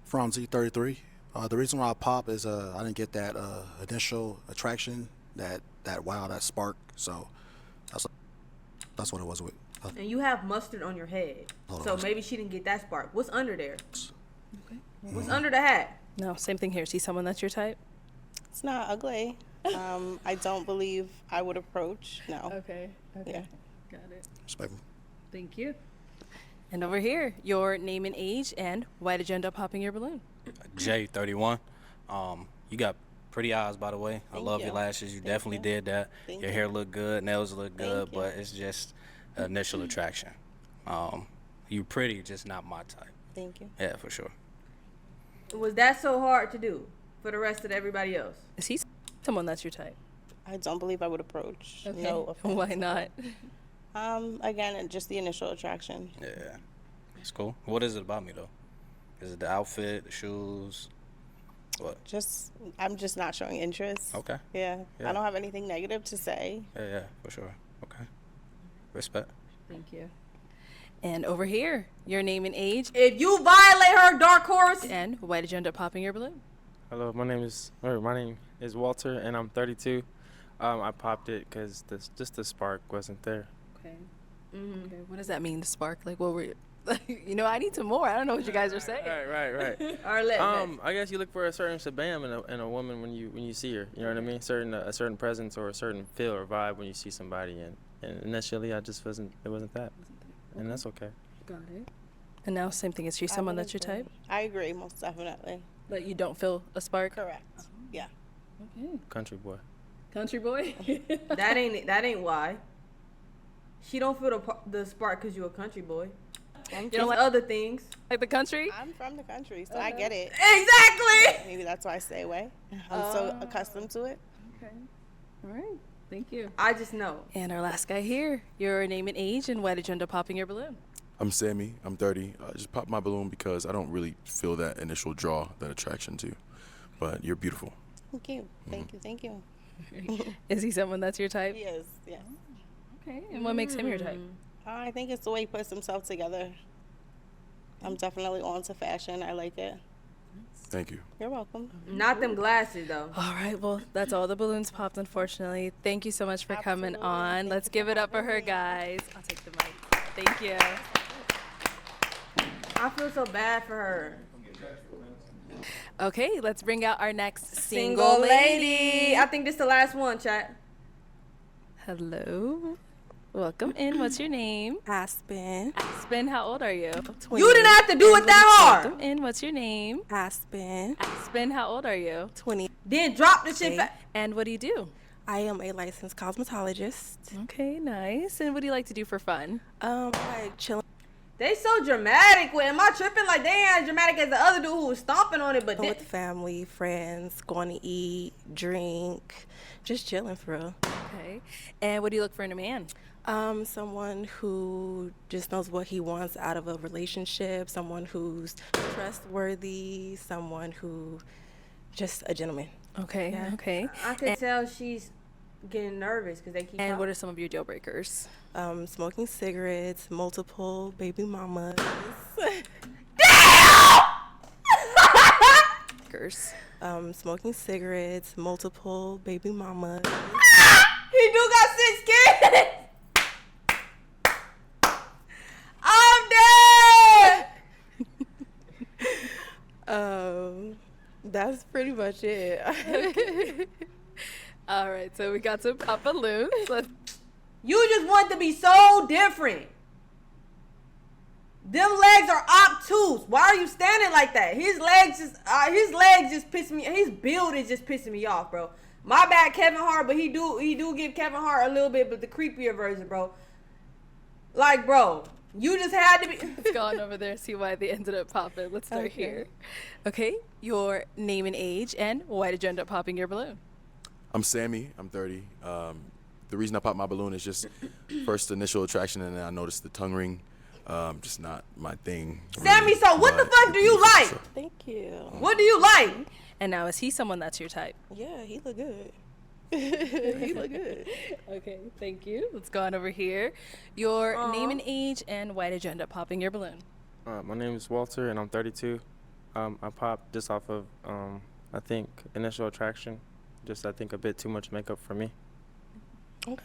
Franzi, 33. The reason why I pop is I didn't get that initial attraction, that wow, that spark. So that's what it was with. And you have mustard on your head, so maybe she didn't get that spark. What's under there? Okay. What's under the hat? No, same thing here. See someone that's your type? It's not ugly. I don't believe I would approach. No. Okay. Yeah. Got it. Respectful. Thank you. And over here, your name and age, and why did you end up popping your balloon? Jay, 31. You got pretty eyes, by the way. I Thank love you. your lashes. You Thank definitely you. did that. Thank Your you. hair look good, nails look good, Thank you. but it's just initial attraction. You pretty, just not my type. Thank you. Yeah, for sure. Was that so hard to do for the rest of everybody else? Is he someone that's your type? I don't believe I would approach. Okay. No offense. Why not? Again, just the initial attraction. Yeah, it's cool. What is it about me, though? Is it the outfit, the shoes? What? I'm just not showing interest. Okay. Yeah. Yeah. I don't have anything negative to say. Yeah, for sure. Okay. Respect. Thank you. And over here, your name and age. If you violate her, dark horse. And why did you end up popping your balloon? Hello, my name is Walter, and I'm 32. I popped it because the spark wasn't there. Okay. Okay. What does that mean, the spark? Like, what were you? You know, I need some more. I don't know what you guys are saying. Right. Arlette, I guess you look for a certain shabam in a woman when you see her. You know what I mean? A certain presence or a certain feel or vibe when you see somebody. And initially, it wasn't that, and that's okay. Got it. And now, same thing. Is she someone that's your type? I agree, most definitely. But you don't feel a spark? Correct. Yeah. Okay. Country boy. Country boy? That ain't why. She don't feel the spark because you a country boy. You It's other things. Like the country? I'm from the country, so I get it. Exactly. Maybe that's why I stay away. I'm so accustomed to it. Okay. All right. Thank you. I just know. And our last guy here, your name and age, and why did you end up popping your balloon? I'm Sammy. I'm 30. I just popped my balloon because I don't really feel that initial draw, that attraction to you. But you're beautiful. Thank you. Thank you. Thank you. Is he someone that's your type? He is, yes. Okay. And what makes him your type? I think it's the way he puts himself together. I'm definitely on to fashion. I like it. Thank you. You're welcome. Not them glasses, though. All right. Well, that's all the balloons popped, unfortunately. Thank you so much for coming on. Let's give it up for her, guys. I'll take the mic. Thank you. I feel so bad for her. Okay, let's bring out our next Single lady. I think this is the last one, chat. Hello. Welcome in. What's your name? Aspen. Aspen, how old are you? 20. You didn't have to do it that hard. Welcome in. What's your name? Aspen. Aspen, how old are you? 20. Then drop the shit Okay. back. And what do you do? I am a licensed cosmetologist. Okay, nice. And what do you like to do for fun? Like chilling They so dramatic with. Am I tripping? Like they ain't as dramatic as the other dude who was stomping on it, but with family, friends, going to eat, drink, just chilling for real. Okay. And what do you look for in a man? Someone who just knows what he wants out of a relationship, someone who's trustworthy, someone who just a gentleman. Okay, Yeah. okay. I could tell she's getting nervous because they keep. And what are some of your deal breakers? Smoking cigarettes, multiple baby mamas. Smoking cigarettes, multiple baby mamas. He do got 6 kids. I'm dead. That's pretty much it. All right, so we got some pop balloons. You just want to be so different. Them legs are obtuse. Why are you standing like that? His legs just piss me. His build is just pissing me off, bro. My bad, Kevin Hart, but he do give Kevin Hart a little bit, but the creepier version, bro. Like, bro, you just had to be. Let's go on over there and see why they ended up popping. Let's start here. Okay, your name and age, and why did you end up popping your balloon? I'm Sammy. I'm 30. The reason I popped my balloon is just first initial attraction, and then I noticed the tongue ring. Just not my thing. Sammy, so what the fuck do you like? Thank you. What do you like? And now, is he someone that's your type? Yeah, he look good. He look good. Okay, thank you. Let's go on over here. Your name and age, and why did you end up popping your balloon? My name is Walter, and I'm 32. I popped just off of, I think, initial attraction. Just, I think, a bit too much makeup for me. Okay.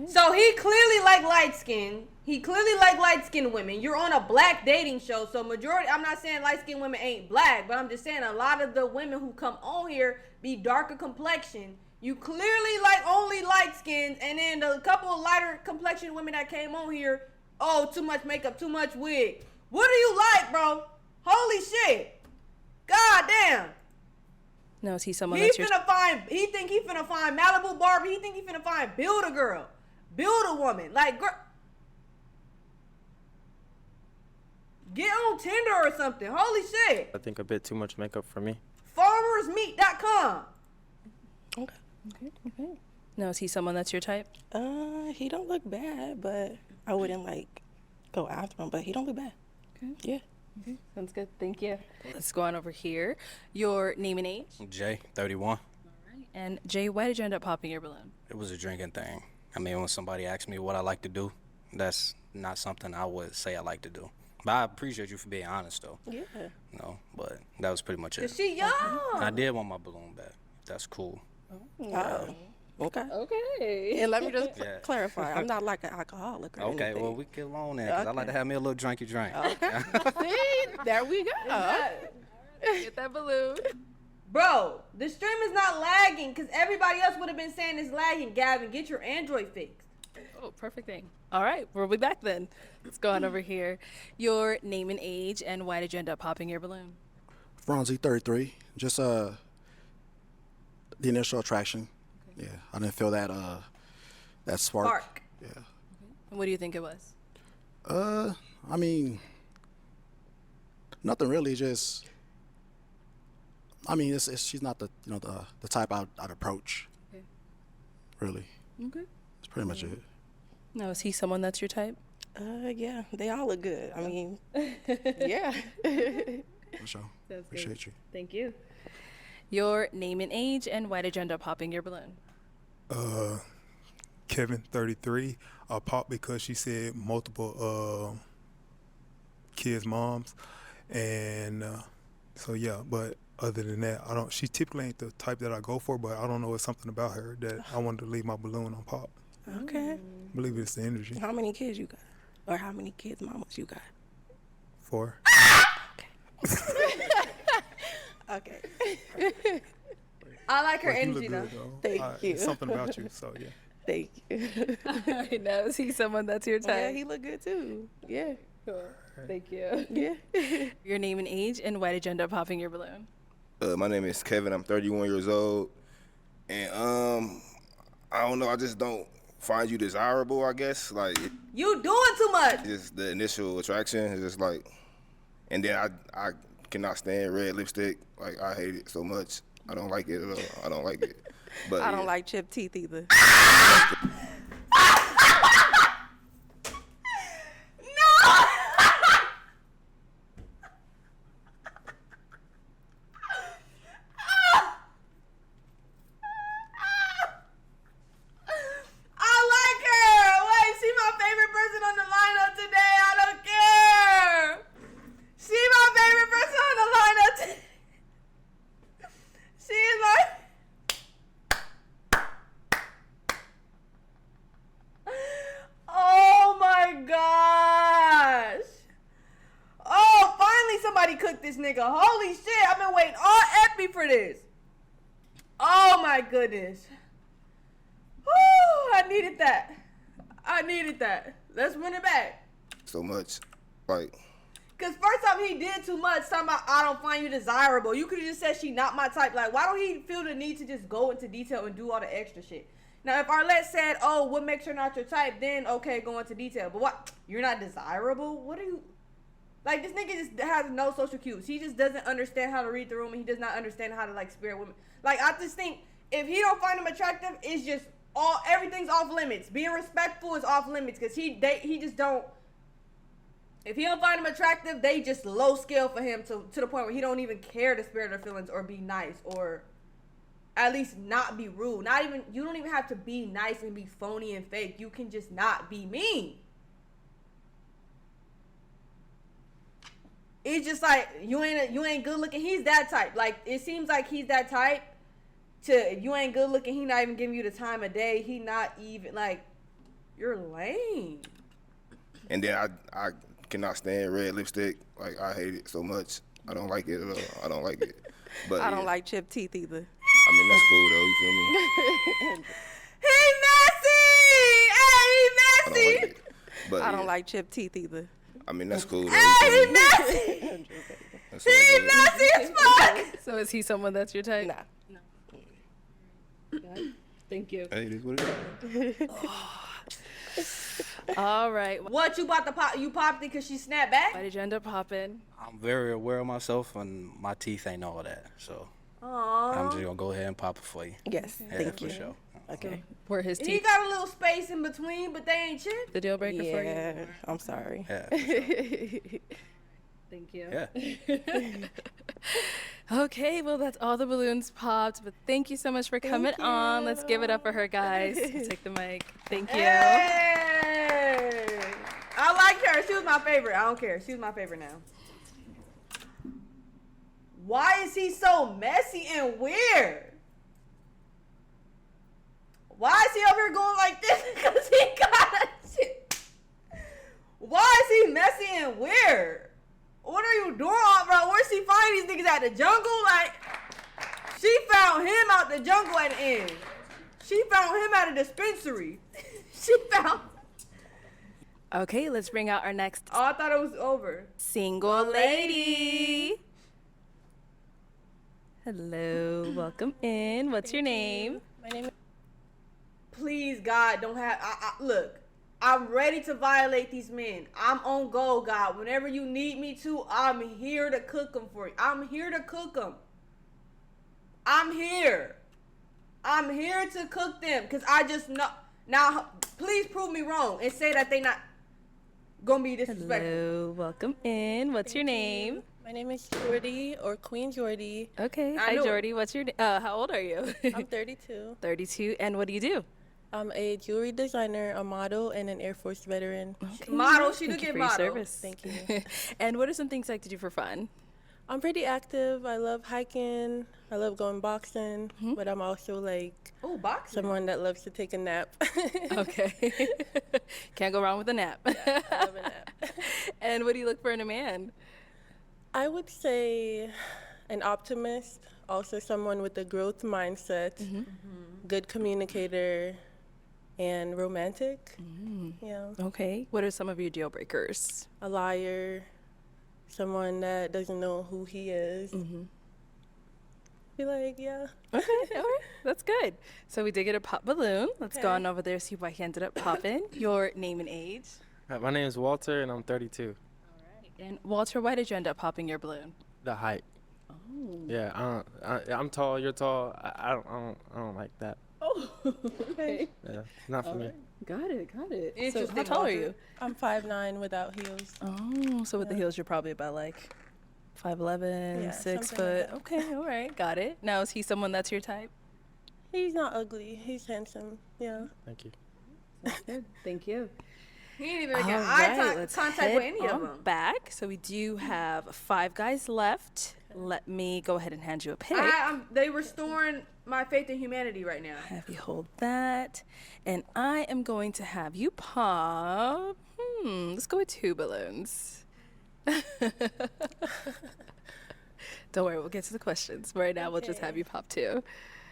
So he clearly like light skin. He clearly like light skinned women. You're on a black dating show, so majority. I'm not saying light skinned women ain't black, but I'm just saying a lot of the women who come on here be darker complexion. You clearly like only light skins, and then the couple of lighter complexion women that came on here, oh, too much makeup, too much wig. What do you like, bro? Holy shit! God damn. No, is he someone He that's your finna find. He think he finna find Malibu Barbie. He think he finna find build a girl, build a woman. Like, girl, get on Tinder or something. Holy shit! I think a bit too much makeup for me. Farmersmeat.com. Okay. No, is he someone that's your type? He don't look bad, but I wouldn't like go after him. But he don't look bad. Okay. Yeah. Okay, sounds good. Thank you. Let's go on over here. Your name and age? Jay, 31. And Jay, why did you end up popping your balloon? It was a drinking thing. I mean, when somebody asks me what I like to do, that's not something I would say I like to do. But I appreciate you for being honest, though. Yeah. But that was pretty much it. Cause she young. I did want my balloon back. That's cool. Oh. Okay. Okay. And let me just Yeah. clarify. I'm not like an alcoholic or Okay, anything. well, we get along there, because I like to have me a little drinky drink. Okay. See, there we go. Get that balloon. Bro, the stream is not lagging because everybody else would have been saying it's lagging. Gavin, get your Android fixed. Oh, perfect thing. All right, we'll be back then. Let's go on over here. Your name and age, and why did you end up popping your balloon? Franzi, 33. Just The initial attraction. Yeah, I didn't feel that that spark. Yeah. And what do you think it was? I mean, nothing really. Just, I mean, she's not the the type I'd approach. Okay. Really. Okay. That's pretty much it. Now, is he someone that's your type? Yeah, they all look good. I mean, yeah. For sure. That's Appreciate you. Thank you. Your name and age, and why did you end up popping your balloon? Kevin, 33. I popped because she said multiple kids' moms, and so yeah. But other than that, I don't. She typically ain't the type that I go for, but I don't know. It's something about her that I wanted to leave my balloon on pop. Okay. I believe it's the energy. How many kids you got? Or how many kids' mamas you got? 4. Okay. I like her Like, you look energy though. good, though. Thank you. It's something about you, so yeah. Thank you. I know. Is he someone that's your type? Yeah, he look good too. Yeah. Thank you. Yeah. Your name and age, and why did you end up popping your balloon? My name is Kevin. I'm 31 years old, and I don't know. I just don't find you desirable. I guess like You doing too much. just the initial attraction is just like, and then I cannot stand red lipstick. Like I hate it so much. I don't like it at all. I don't like it. But I don't yeah. like chipped teeth either. I like her. Wait, she my favorite person on the lineup today. I don't care. She my favorite person on the lineup today. She is like. Oh my gosh. Oh, finally somebody cooked this nigga. Holy shit, I've been waiting all epi for this. Oh my goodness. Woo, I needed that. I needed that. Let's run it back. so much. Like Cause first off, he did too much. Talking about I don't find you desirable. You could have just said she not my type. Like, why don't he feel the need to just go into detail and do all the extra shit? Now, if Arlette said, "Oh, what makes her not your type?" Then okay, go into detail. But what? You're not desirable? What are you? Like, this nigga just has no social cues. He just doesn't understand how to read the room, and he does not understand how to like spirit women. Like, I just think if he don't find him attractive, it's just everything's off limits. Being respectful is off limits because he just don't. If he don't find him attractive, they just low scale for him to the point where he don't even care to spare their feelings or be nice or at least not be rude. You don't even have to be nice and be phony and fake. You can just not be mean. It's just like you ain't good looking. He's that type. Like, it seems like he's that type to if you ain't good looking, he not even giving you the time of day. He not even like, you're lame. and then I cannot stand red lipstick. Like I hate it so much. I don't like it at all. I don't like it. But I don't yeah. like chipped teeth either. I mean that's cool though. You feel me? He messy. Hey, he I don't messy. like it. But I don't yeah. like chipped teeth either. I mean that's cool though. Hey, You he feel me? messy. That's all He good. messy as fuck. So is he someone that's your type? Nah. Thank you. Hey, this what it is. All right. What, you about to pop? You popped it because she snapped back? Why did you end up popping? I'm very aware of myself, and my teeth ain't all that. So Aww. I'm just gonna go ahead and pop it for you. Yes, Yeah, thank for you. sure. Okay. Were his He teeth got a little space in between, but they ain't chipped. the deal breaker for you? Yeah, I'm sorry. Yeah. For sure. Thank you. Yeah. Okay, well, that's all the balloons popped, but thank you so much for coming on. Let's give it up for her, guys. We'll take the mic. Thank you. Hey. I liked her. She was my favorite. I don't care. She was my favorite now. Why is he so messy and weird? Why is he over here going like this? Because he got a shit. Why is he messy and weird? What are you doing, bro? Where's she find these niggas at the jungle? Like, she found him out the jungle at the end. She found him at a dispensary. She found. Okay, let's bring out our next Oh, I thought it was over. single lady. Hello, welcome in. What's your name? My name is Please, God, don't have. Look, I'm ready to violate these men. I'm on go, God. Whenever you need me to, I'm here to cook them for you. I'm here to cook them. I'm here. I'm here to cook them because I just know. Now, please prove me wrong and say that they not gonna be disrespectful. Hello, welcome in. What's your name? My name is Jordy, or Queen Jordy. Okay, I hi knew it. Jordy. What's your how old are you? I'm 32. 32. And what do you do? I'm a jewelry designer, a model, and an Air Force veteran. Okay. Model, she do Thank you get for your model. service. Thank you. And what are some things you like to do for fun? I'm pretty active. I love hiking. I love going boxing, but I'm also like boxing. someone that loves to take a nap. Okay. Can't go wrong with a nap. Yeah, I love a nap. And what do you look for in a man? I would say an optimist, also someone with a growth mindset, good communicator, and romantic. Yeah. Okay. What are some of your deal breakers? A liar, someone that doesn't know who he is. Be like, yeah. Okay, all right. That's good. So we did get a pop balloon. Let's go on over there, see why he ended up popping. Your name and age. My name is Walter, and I'm 32. And Walter, why did you end up popping your balloon? The height. Oh. Yeah, I'm tall. You're tall. I don't like that. Oh, okay. Yeah, not for me. Got it. So Interesting, how tall are Walter. you? I'm 5'9" without heels. Oh, so with the heels, you're probably about like 5'11", Yeah, 6 something like foot. Okay, all right, got it. Now, is he someone that's your type? He's not ugly. He's handsome. Yeah. Thank you. That's good. Thank you. He ain't even making All eye right, let's contact head with any of on them. back. So we do have 5 guys left. Let me go ahead and hand you a pick. They restoring my faith in humanity right now. Have you hold that. And I am going to have you pop. Let's go with 2 balloons. Don't worry, we'll get to the questions. Right now, we'll just have you pop 2.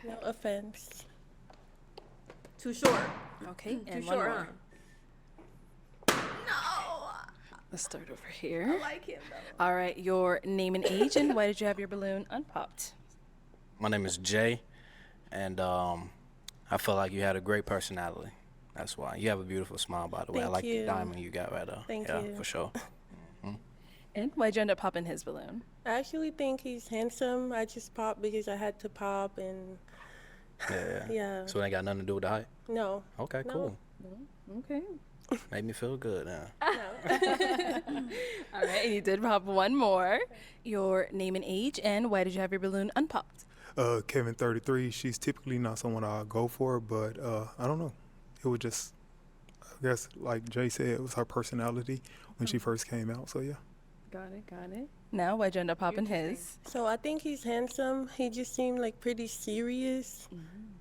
No offense. Too short. Okay, Too and one short, more. No. Let's start over here. I like him though. All right, your name and age, and why did you have your balloon unpopped? My name is Jay, and I feel like you had a great personality. That's why. You have a beautiful smile, by the way. I Thank like the you. diamond you got right there. Thank yeah, you. for sure. And why'd you end up popping his balloon? I actually think he's handsome. I just popped because I had to pop and Yeah. yeah. So it ain't got nothing to do with the height? No. Okay, No. cool. Okay. Made me feel good. Yeah. All right, and you did pop one more. Your name and age, and why did you have your balloon unpopped? Kevin, 33. She's typically not someone I'll go for, but I don't know. It was just, I guess, like Jay said, it was her personality when she first came out. So yeah. Got it. Now, why'd you end up popping his? So I think he's handsome. He just seemed like pretty serious.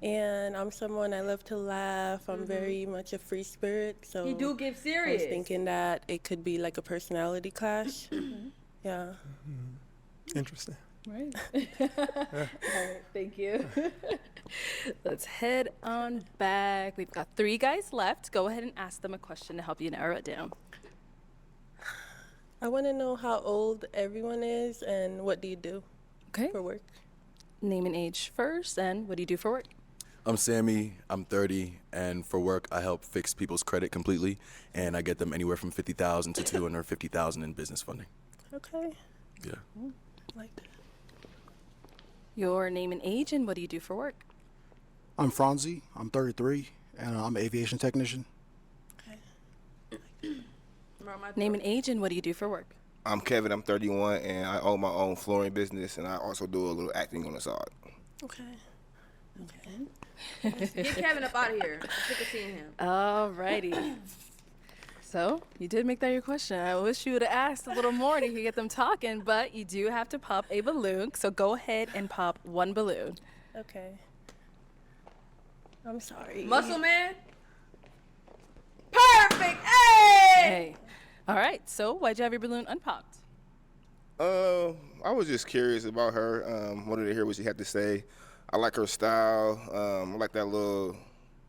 And I'm someone I love to laugh. I'm very much a free spirit. So He do get I serious. was thinking that it could be like a personality clash. Yeah. Interesting. Right. All right, thank you. Let's head on back. We've got 3 guys left. Go ahead and ask them a question to help you narrow it down. I want to know how old everyone is and what do you do for work? Name and age first, and what do you do for work? I'm Sammy, I'm 30, and for work, I help fix people's credit completely, and I get them anywhere from $50,000 to $250,000 in business funding. Okay. Yeah. Like that. Your name and age, and what do you do for work? I'm Franzi. I'm 33, and I'm an aviation technician. Name and age, and what do you do for work? I'm Kevin, I'm 31, and I own my own flooring business, and I also do a little acting on the side. Okay. Get Kevin up out of here. I'm sick of seeing him. All righty. So, you did make that your question. I wish you would have asked a little more to get them talking, but you do have to pop a balloon. So, go ahead and pop 1 balloon. Okay. I'm sorry. Muscle man. Perfect. Hey. Hey. All right. So, why'd you have your balloon unpopped? I was just curious about her. Wanted to hear what she had to say. I like her style. I like that little,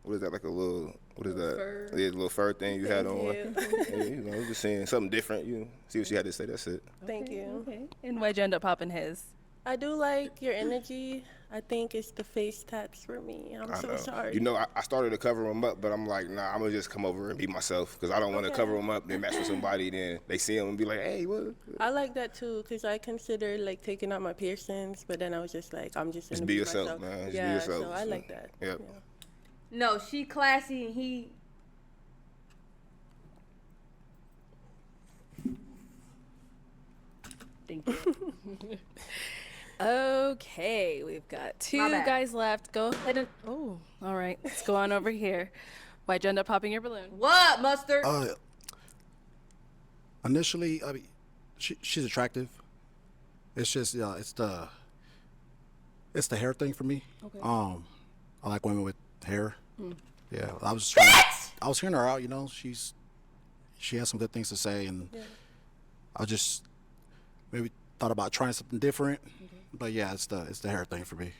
what is that, like a little, what is that? Fur. Yeah, little fur thing you had on. you. Yeah, you know, just seeing something different. You see what she had to say. That's it. Thank you. Okay. And why'd you end up popping his? I do like your energy. I think it's the face tats for me. I'm I so know. sorry. You know, I started to cover them up, but I'm like, nah, I'm gonna just come over and be myself because I don't want to Okay. cover them up. Then match with somebody, then they see them and be like, hey, what? I like that too, because I considered like taking out my piercings, but then I was just like, I'm just Just gonna be be yourself, myself. man. Just Yeah, be yourself. so I like that. Yep. Yeah. No, she classy and he. Thank you. Okay, we've got two My bad. guys left. Go ahead and all right. Let's go on over here. Why'd you end up popping your balloon? What, Mustard? Initially, I mean, she's attractive. It's just it's the hair thing for me. Okay. I like women with hair. Mm. Yeah, I was hearing her out. You know, she has some good things to say, and I just maybe thought about trying something different. But yeah, it's the hair thing for me.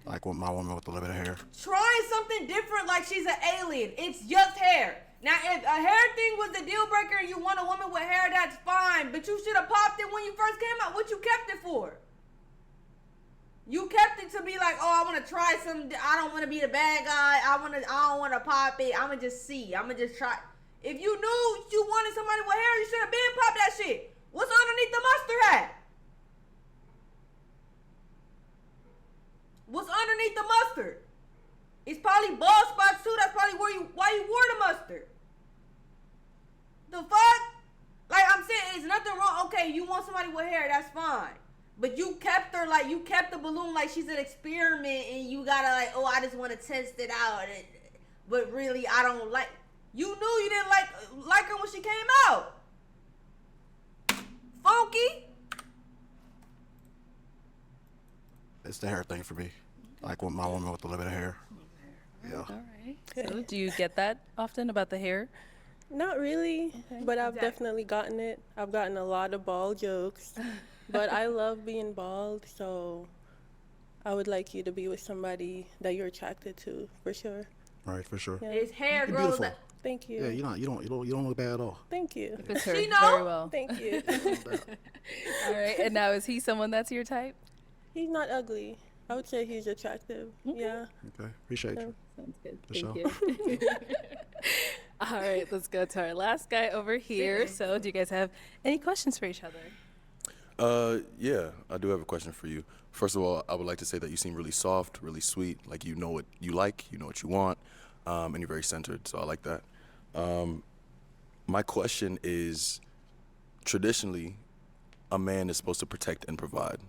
I like my woman with a little bit of hair. Trying something different like she's an alien. It's just hair. Now, if a hair thing was the deal breaker and you want a woman with hair, that's fine. But you should have popped it when you first came out. What you kept it for? You kept it to be like, oh, I want to try some. I don't want to be the bad guy. I don't want to pop it. I'ma just see. I'ma just try. If you knew you wanted somebody with hair, you should have been popped that shit. What's underneath the mustard hat? What's underneath the mustard? It's probably bald spots too. That's probably why you wore the mustard. The fuck? Like I'm saying, there's nothing wrong. Okay, you want somebody with hair, that's fine. But you kept her like you kept the balloon like she's an experiment, and you gotta like, oh, I just want to test it out. But really, I don't like. You knew you didn't like her when she came out. Funky. It's the hair thing for me. I like my woman with a little bit of hair. Yeah. All right. So, do you get that often about the hair? Not really, but I've definitely gotten it. I've gotten a lot of bald jokes, but I love being bald, so I would like you to be with somebody that you're attracted to, for sure. Right, for sure. Yeah. His hair You're grows. beautiful. Thank you. Yeah, you don't look bad at all. Thank you. Fits her She know. very well. Thank you. All right. And now, is he someone that's your type? He's not ugly. I would say he's attractive. Yeah. Okay, appreciate you. Sounds good. For Thank sure. you. All right, let's go to our last guy over here. So, do you guys have any questions for each other? Yeah, I do have a question for you. First of all, I would like to say that you seem really soft, really sweet, like you know what you like, you know what you want, and you're very centered, so I like that. My question is, traditionally, a man is supposed to protect and provide.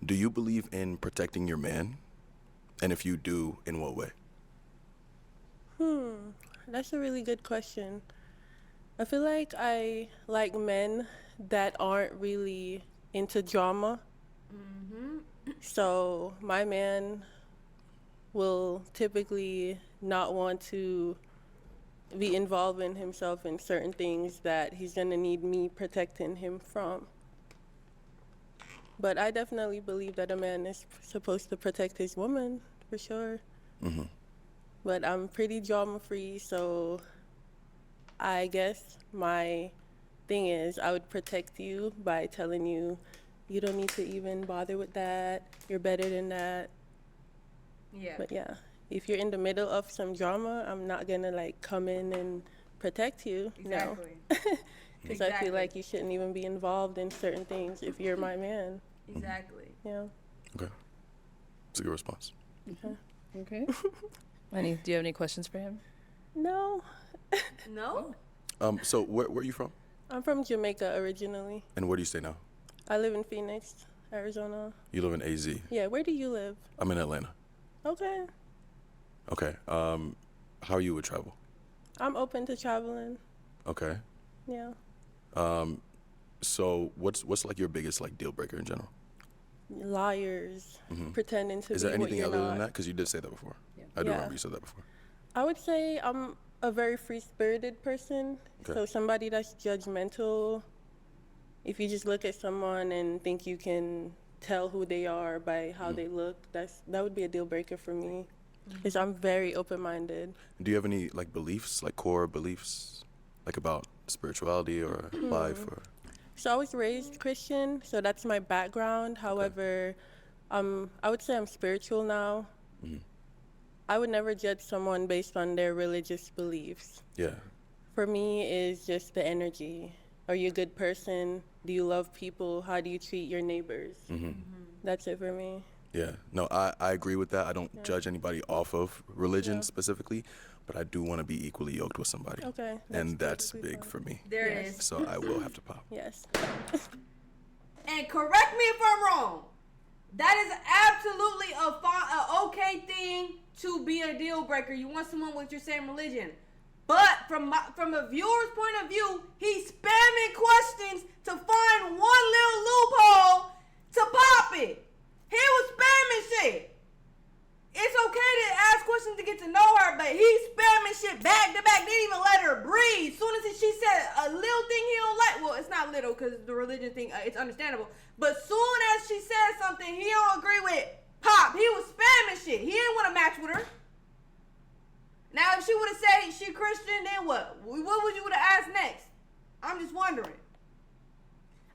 Do you believe in protecting your man? And if you do, in what way? That's a really good question. I feel like I like men that aren't really into drama. So my man will typically not want to be involved in himself in certain things that he's gonna need me protecting him from. But I definitely believe that a man is supposed to protect his woman, for sure. But I'm pretty drama free, so I guess my thing is I would protect you by telling you, you don't need to even bother with that. You're better than that. Yeah. But yeah, if you're in the middle of some drama, I'm not gonna like come in and protect you. Exactly. No. Because I Exactly. feel like you shouldn't even be involved in certain things if you're my man. Exactly. Yeah. Okay. That's a good response. Okay. Do you have any questions for him? No. No. So where are you from? I'm from Jamaica originally. And where do you stay now? I live in Phoenix, Arizona. You live in AZ. Yeah, where do you live? I'm in Atlanta. Okay. Okay. How are you with travel? I'm open to traveling. Okay. Yeah. So what's like your biggest like deal breaker in general? Liars, pretending to Is be there anything what you're other not. than that? Because you did say that before. I do remember you said that before. I would say I'm a very free-spirited person. Okay. So somebody that's judgmental, if you just look at someone and think you can tell who they are by how they look, that would be a deal breaker for me. Because I'm very open-minded. Do you have any like beliefs, like core beliefs, like about spirituality or life or? So I was raised Christian, so that's my background. However, I would say I'm spiritual now. Mm-hmm. I would never judge someone based on their religious beliefs. Yeah. For me, it's just the energy. Are you a good person? Do you love people? How do you treat your neighbors? Mm-hmm. That's it for me. Yeah. No, I agree with that. I don't judge anybody off of religion specifically, but I do want to be equally yoked with somebody. Okay. And that's big for me. There it is. So I will have to pop. Yes. And correct me if I'm wrong. That is absolutely a okay thing to be a deal breaker. You want someone with your same religion. But from a viewer's point of view, he's spamming questions to find one little loophole to pop it. He was spamming shit. It's okay to ask questions to get to know her, but he's spamming shit back to back. Didn't even let her breathe. Soon as she said a little thing he don't like, well, it's not little because the religion thing, it's understandable. But soon as she said something he don't agree with, pop, he was spamming shit. He didn't want to match with her. Now, if she would have said she Christian, then what? What would you would have asked next? I'm just wondering.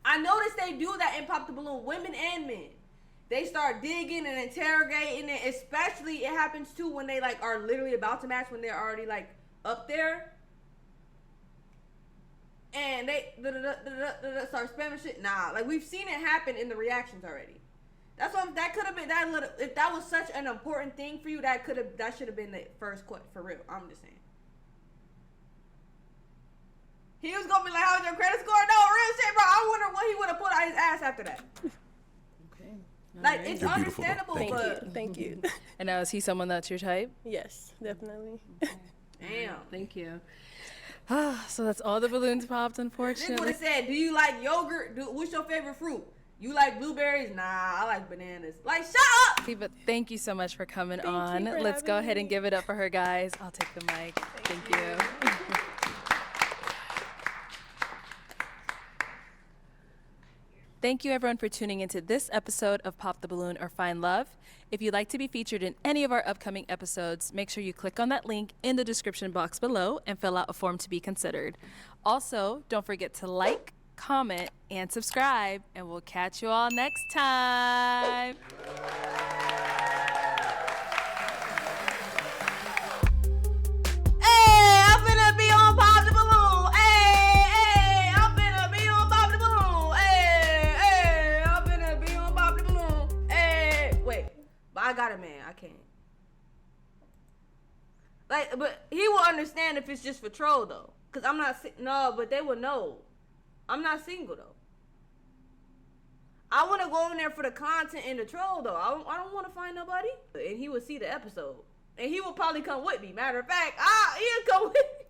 I noticed they do that in Pop the Balloon, women and men. They start digging and interrogating it, especially it happens too when they like are literally about to match, when they're already like up there. And they start spamming shit. Nah, like we've seen it happen in the reactions already. That's what that could have been. That little, if that was such an important thing for you, that should have been the first question for real. I'm just saying. He was gonna be like, "How's your credit score?" No, real shit, bro. I wonder what he would have put on his ass after that. Okay. Like it's understandable, but Thank you. And now, is he someone that's your type? Yes, definitely. damn. Thank you. So that's all the balloons popped, This unfortunately. would have said, "Do you like yogurt? What's your favorite fruit? You like blueberries? Nah, I like bananas." Like, shut up. But thank you so much for coming on. you for Let's go having ahead and me. give it up for her, guys. I'll take the mic. Thank you. Thank you, everyone, for tuning into this episode of Pop the Balloon or Find Love. If you'd like to be featured in any of our upcoming episodes, make sure you click on that link in the description box below and fill out a form to be considered. Also, don't forget to like, comment, and subscribe, and we'll catch you all next time. Hey, I'm finna be on Pop the Balloon. Hey, I'm finna be on Pop the Balloon. Hey, I'm finna be on Pop the Balloon. Hey, wait, but I got it, man. I can't. Like, but he will understand if it's just for troll though, cause I'm not. No, but they will know. I'm not single though. I want to go in there for the content and the troll though. I don't want to find nobody. And he will see the episode. And he will probably come with me. Matter of fact, he'll come with me.